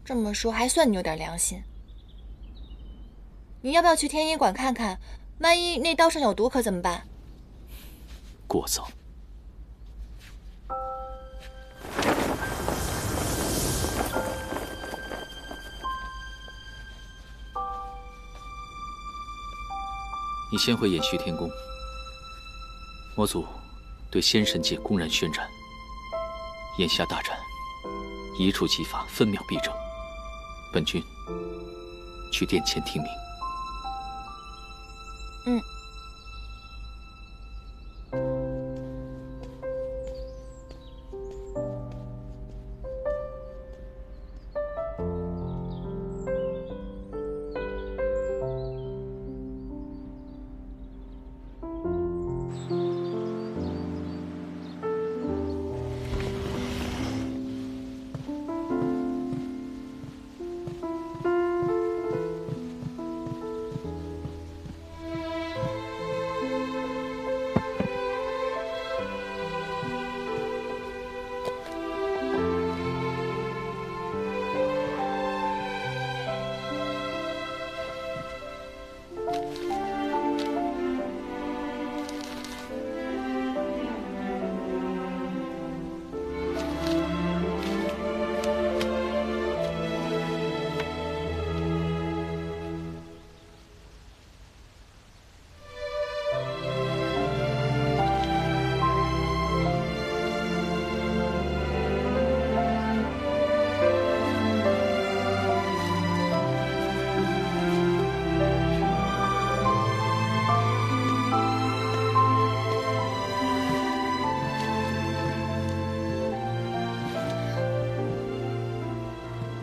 这么说还算你有点良心。你要不要去天医馆看看？万一那刀上有毒，可怎么办？过早。你先回延续天宫。魔族对仙神界公然宣战，眼下大战一触即发，分秒必争。本君去殿前听命。嗯。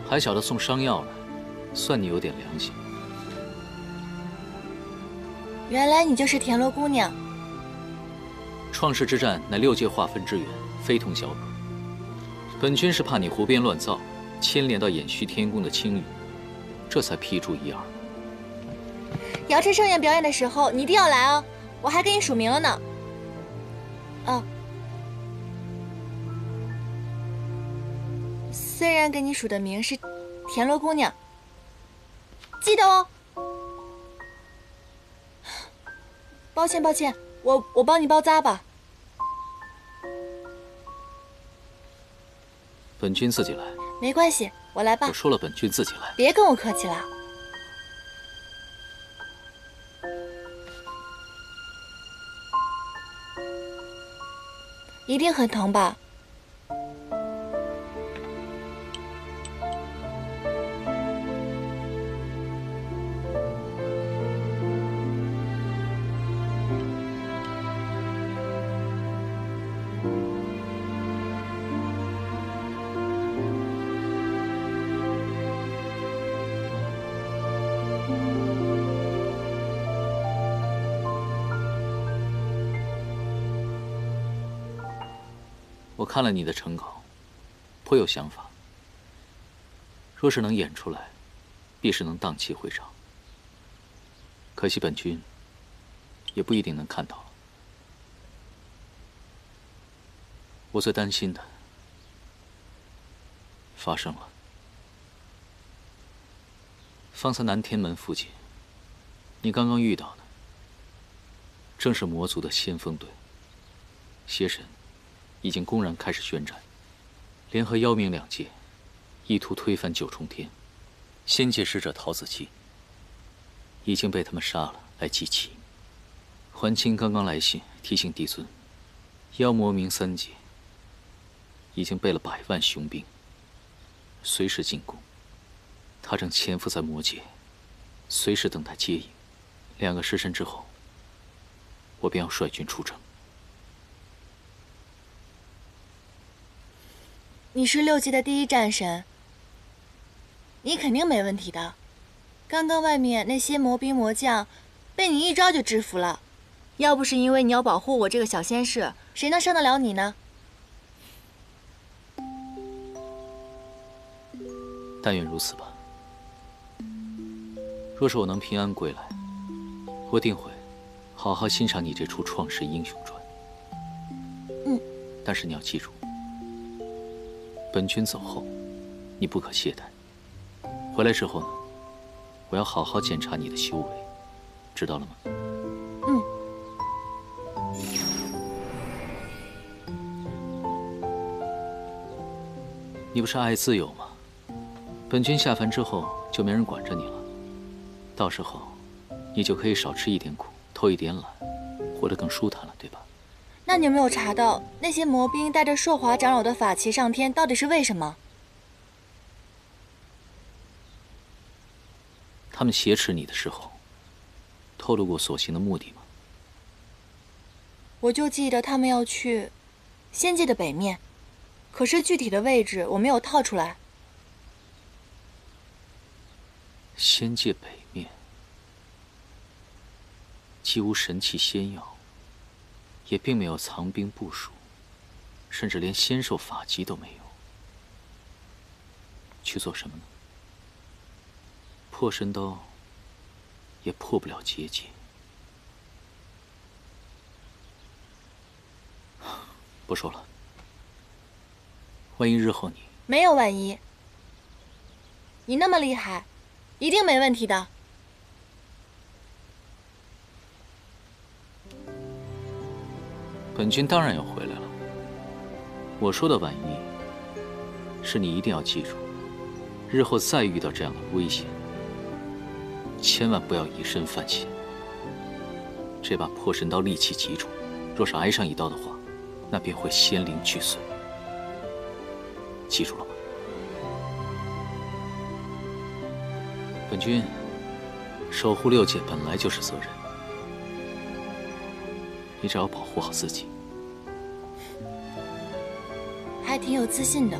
还晓得送伤药来，算你有点良心。原来你就是田螺姑娘。创世之战乃6界划分之源，非同小可。本君是怕你胡编乱造，牵连到偃虚天宫的清誉，这才批注一二。瑶池盛宴表演的时候，你一定要来哦，我还给你署名了呢。哦。虽然给你署的名是田螺姑娘，记得哦。抱歉，抱歉，我帮你包扎吧。本君自己来。没关系，我来吧。我说了，本君自己来。别跟我客气了。一定很疼吧？我看了你的成稿，颇有想法。若是能演出来，必是能荡气回肠。可惜本君也不一定能看到。我最担心的发生了。方才南天门附近，你刚刚遇到的正是魔族的先锋队。邪神已经公然开始宣战，联合妖冥2界，意图推翻9重天。仙界使者陶子期已经被他们杀了，来祭旗。桓清刚刚来信提醒帝尊，妖魔冥3界已经备了100万雄兵，随时进攻。他正潜伏在魔界，随时等待接应。2个时辰之后，我便要率军出征。你是6界的第1战神，你肯定没问题的。刚刚外面那些魔兵魔将，被你一招就制服了。要不是因为你要保护我这个小仙士，谁能伤得了你呢？但愿如此吧。若是我能平安归来，我定会好好欣赏你这出《创世英雄传》。但是你要记住，本君走后，你不可懈怠。回来之后呢，我要好好检查你的修为，知道了吗？嗯。你不是爱自由吗？本君下凡之后就没人管着你了，到时候你就可以少吃一点苦，偷一点懒，活得更舒坦了，对吧？那你有没有查到那些魔兵带着朔华长老的法旗上天，到底是为什么？他们挟持你的时候，透露过所行的目的吗？我就记得他们要去仙界的北面，可是具体的位置我没有套出来。仙界北面，既无神器仙药，也并没有藏兵部署，甚至连仙兽法籍都没有。去做什么呢？破神刀也破不了结界。不说了，万一日后你……没有万一，你那么厉害，一定没问题的。本君当然要回来了。我说的万一，是你一定要记住，日后再遇到这样的危险，千万不要以身犯险。这把破神刀利器极重，若是挨上一刀的话，那便会仙灵俱碎。记住了吗？本君守护六界本来就是责任，你只要保护好自己。还挺有自信的。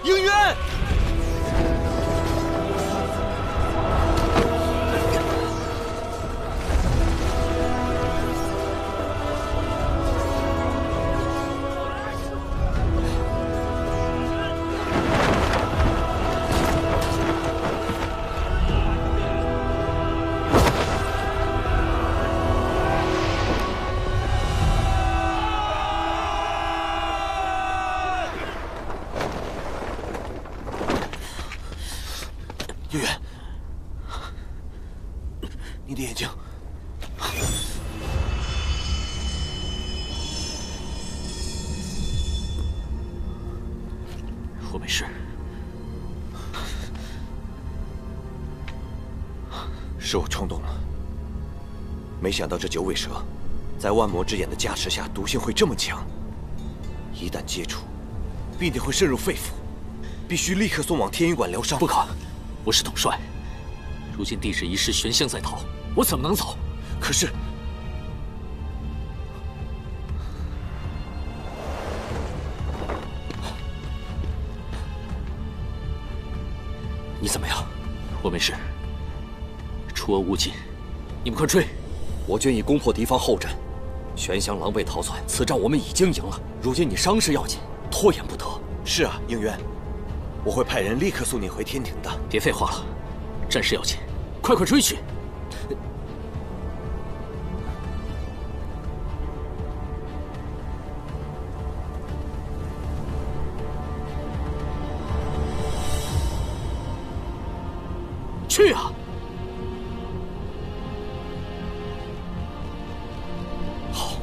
应渊，应渊，你的眼睛。我没事。是我冲动了，没想到这九尾蛇，在万魔之眼的加持下，毒性会这么强。一旦接触，必定会渗入肺腑，必须立刻送往天医馆疗伤。不可，我是统帅，如今帝旨一事悬香在逃，我怎么能走？可是，你怎么样？我没事。出俄无尽，你们快追！我军已攻破敌方后阵，玄香狼狈逃窜，此战我们已经赢了。如今你伤势要紧，拖延不得。是啊，应渊，我会派人立刻送你回天庭的。别废话了，战事要紧，快追去！去啊！好。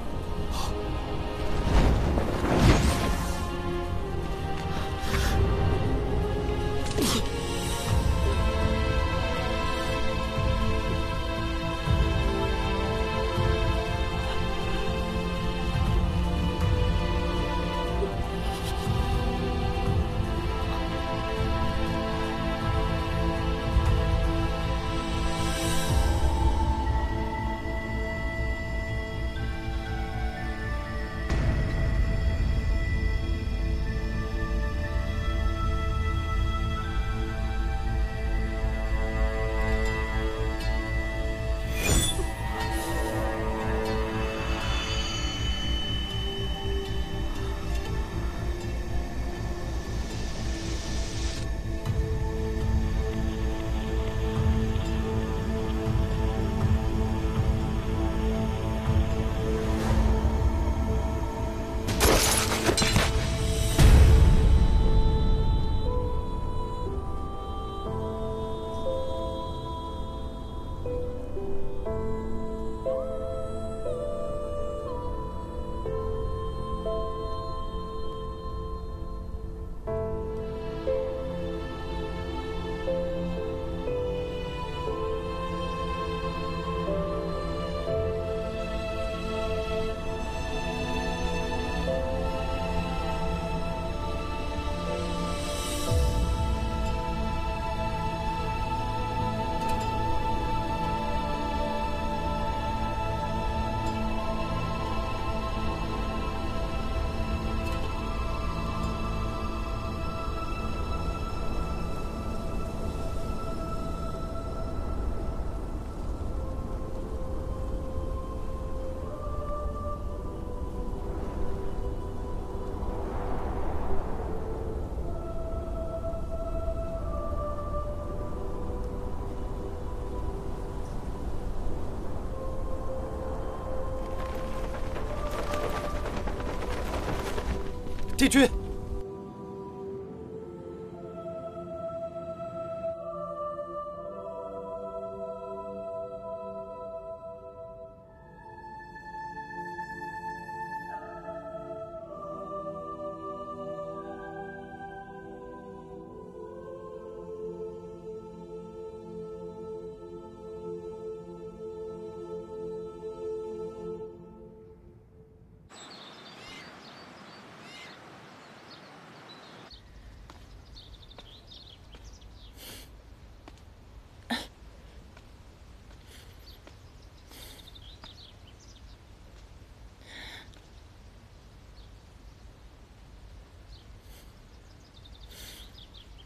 帝君。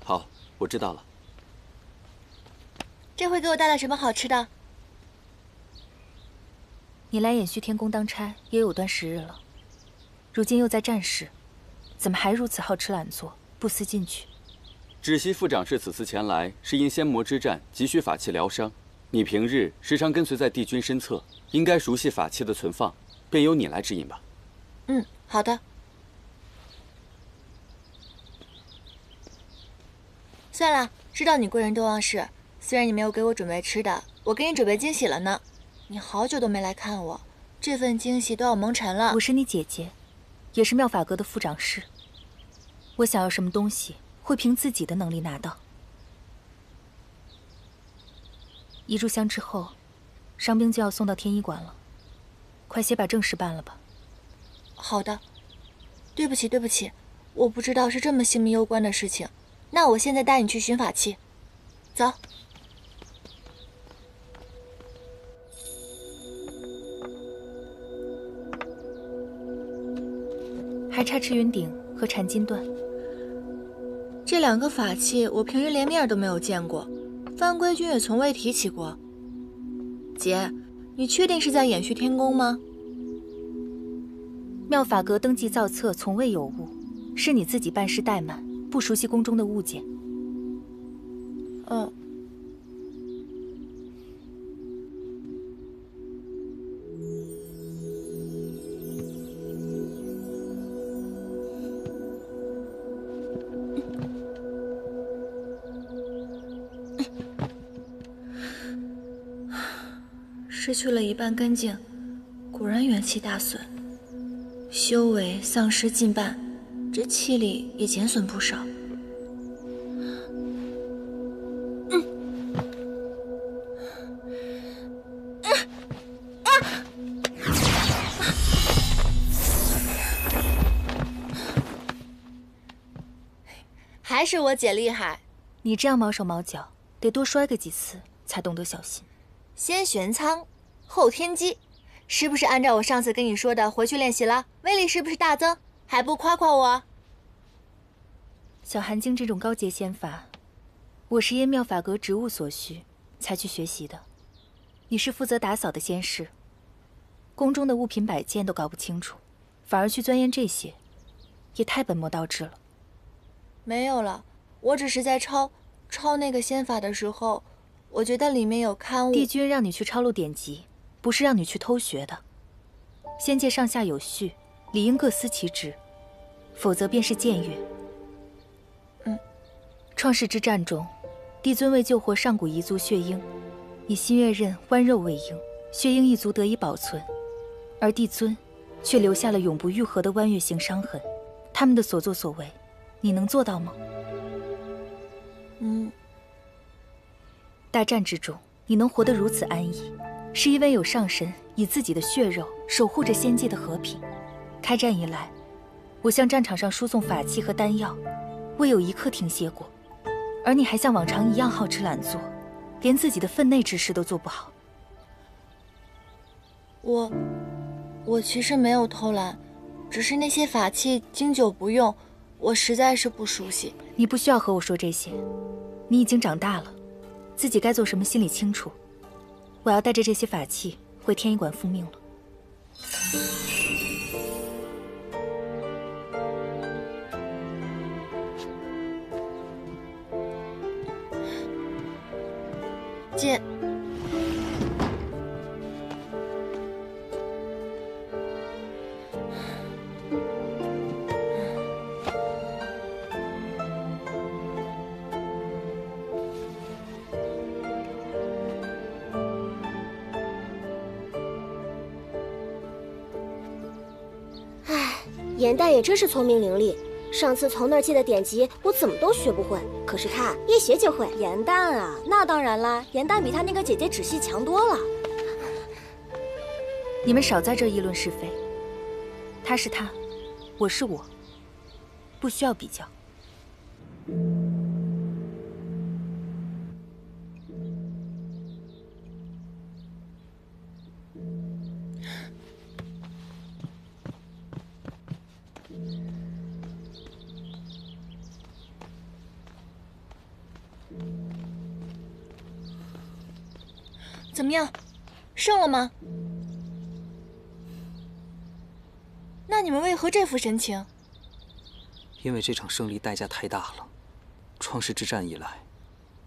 好，我知道了。这回给我带了什么好吃的？你来偃虚天宫当差也有段时日了，如今又在战事，怎么还如此好吃懒做，不思进取？只惜副长是此次前来，是因仙魔之战急需法器疗伤。你平日时常跟随在帝君身侧，应该熟悉法器的存放，便由你来指引吧。嗯，好的。算了，知道你贵人多忘事。虽然你没有给我准备吃的，我给你准备惊喜了呢。你好久都没来看我，这份惊喜都要蒙尘了。我是你姐姐，也是妙法阁的副掌事。我想要什么东西，会凭自己的能力拿到。一炷香之后，伤兵就要送到天医馆了，快些把正事办了吧。好的。对不起，对不起，我不知道是这么性命攸关的事情。那我现在带你去寻法器，走。还差赤云鼎和缠金断。这两个法器我平日连面都没有见过，范归君也从未提起过。姐，你确定是在偃虚天宫吗？妙法阁登记造册从未有误，是你自己办事怠慢，不熟悉宫中的物件。失去了一半根茎，果然元气大损，修为丧失近半，这气力也减损不少。还是我姐厉害。你这样毛手毛脚，得多摔个几次才懂得小心。先玄仓，后天机，是不是按照我上次跟你说的回去练习了？威力是不是大增？还不夸夸我？小寒经这种高阶仙法，我是因妙法阁职务所需才去学习的。你是负责打扫的仙士，宫中的物品摆件都搞不清楚，反而去钻研这些，也太本末倒置了。没有了，我只是在抄那个仙法的时候，我觉得里面有刊物。帝君让你去抄录典籍，不是让你去偷学的。仙界上下有序，理应各司其职，否则便是僭越。创世之战中，帝尊为救活上古彝族血鹰，以新月刃剜肉喂鹰，血鹰一族得以保存，而帝尊却留下了永不愈合的剜月形伤痕。他们的所作所为，你能做到吗？大战之中，你能活得如此安逸，是因为有上神以自己的血肉守护着仙界的和平。开战以来，我向战场上输送法器和丹药，未有一刻停歇过。而你还像往常一样好吃懒做，连自己的分内之事都做不好。我其实没有偷懒，只是那些法器经久不用，我实在是不熟悉。你不需要和我说这些，你已经长大了，自己该做什么心里清楚。我要带着这些法器回天医馆复命了。姐，颜淡也真是聪明伶俐，上次从那儿借的典籍我怎么都学不会，可是他一学就会。颜淡啊，那当然啦，颜淡比他那个姐姐芷溪强多了。你们少在这议论是非。他是他，我是我，不需要比较。怎么样，胜了吗？那你们为何这副神情？因为这场胜利代价太大了。创世之战以来，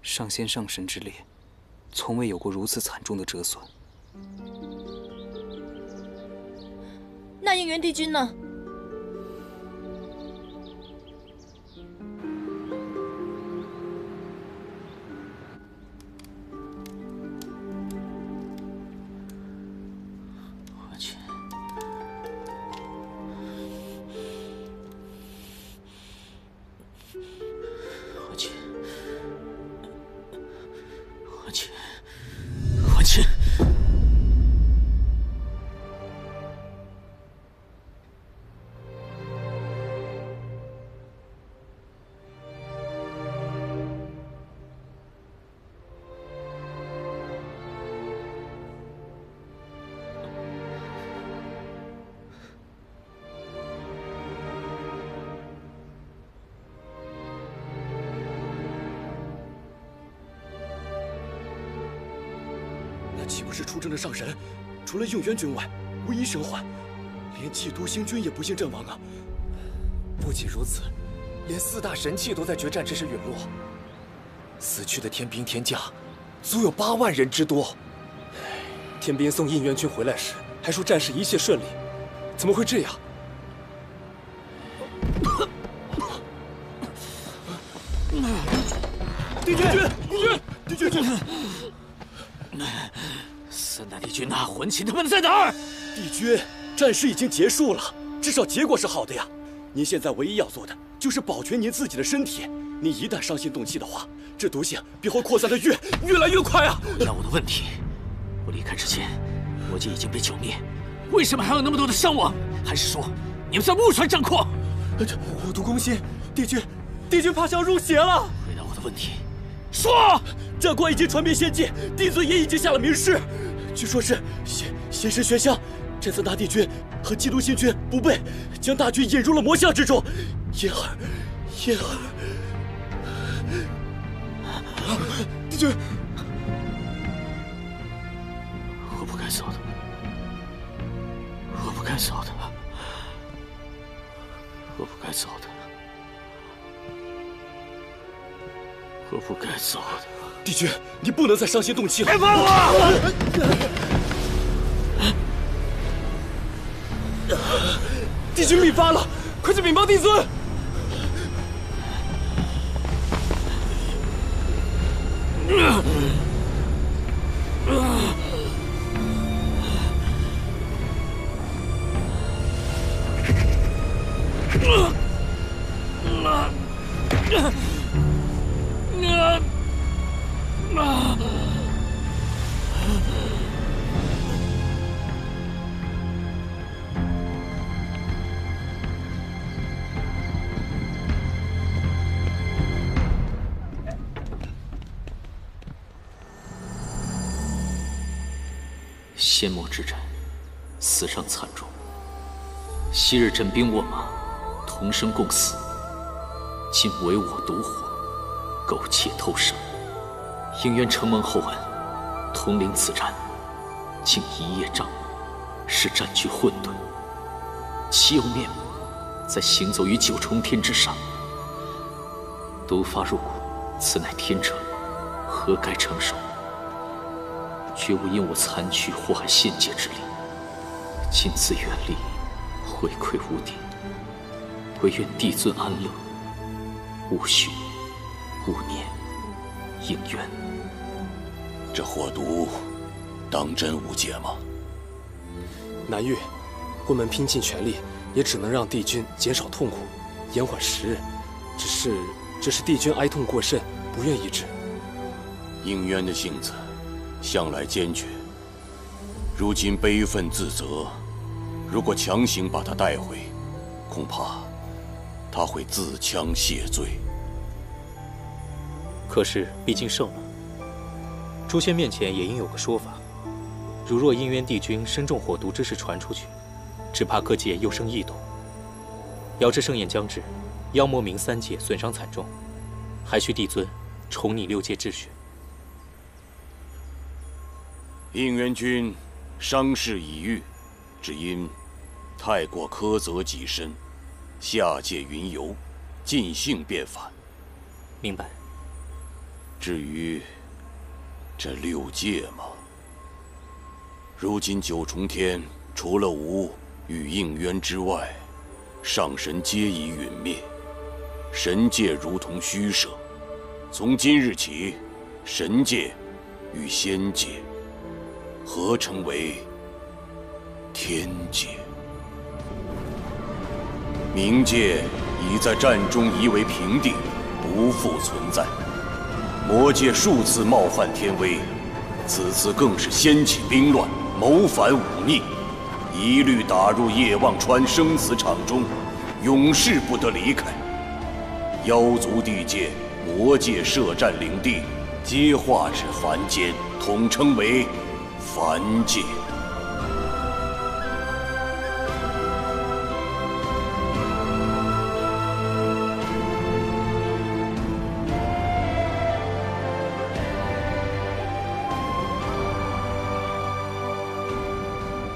上仙上神之列，从未有过如此惨重的折损。那应元帝君呢？岂不是出征的上神，除了应元君外，无一生还？连祭都星君也不幸阵亡啊！不仅如此，连4大神器都在决战之时陨落。死去的天兵天将，足有8万人之多。天兵送应元君回来时，还说战事一切顺利，怎么会这样？帝君，帝君！3大帝君呐，魂琴他们在哪儿？帝君，战事已经结束了，至少结果是好的呀。您现在唯一要做的就是保全您自己的身体。您一旦伤心动气的话，这毒性必会扩散的越来越快啊！那我的问题，我离开之前，魔界已经被剿灭，为什么还有那么多的伤亡？还是说你们在误传战况？虎毒攻心，帝君怕是要入邪了。回答我的问题，说！战况已经传遍仙界，帝尊也已经下了明示，据说是邪神玄香，这3大帝君和基督星君不备，将大军引入了魔像之中。燕儿，帝君，我不该走的，我不该走的，我不该走的，我不该走的。帝君，你不能再伤心动气了！别碰我！帝君病发了，快去禀报帝尊！仙魔之战，死伤惨重。昔日枕兵卧马，同生共死，今唯我独活，苟且偷生。应元承蒙厚恩，统领此战，竟一叶障目，使战局混沌。岂有面目再行走于9重天之上？毒发入骨，此乃天惩，何该承受？绝无因我残躯祸害仙界之理。今自远离，回馈无敌，唯愿帝尊安乐，勿恤，勿念，应元。这祸毒，当真无解吗？南域，我们拼尽全力，也只能让帝君减少痛苦，延缓时日。只是帝君哀痛过甚，不愿医治。应渊的性子向来坚决，如今悲愤自责，如果强行把他带回，恐怕他会自戕谢罪。可是毕竟胜了，诛仙面前也应有个说法。如若应渊帝君身中火毒之事传出去，只怕各界又生异动。遥知盛宴将至，妖魔冥3界损伤惨重，还需帝尊重拟6界秩序。应渊君伤势已愈，只因太过苛责己身，下界云游，尽兴变反。明白。至于这6界嘛，如今9重天除了吾与应渊之外，上神皆已陨灭，神界如同虚设。从今日起，神界与仙界合成为天界。冥界已在战中夷为平地，不复存在。魔界数次冒犯天威，此次更是掀起兵乱，谋反忤逆，一律打入夜望川生死场中，永世不得离开。妖族地界、魔界设战领地，皆化至凡间，统称为凡界。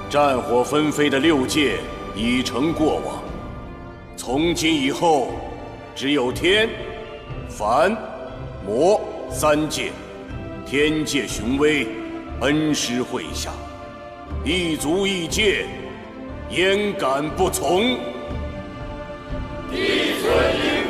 战火纷飞的6界已成过往，从今以后，只有天、凡、魔3界。天界雄威，恩师麾下，一族一界，焉敢不从？帝尊应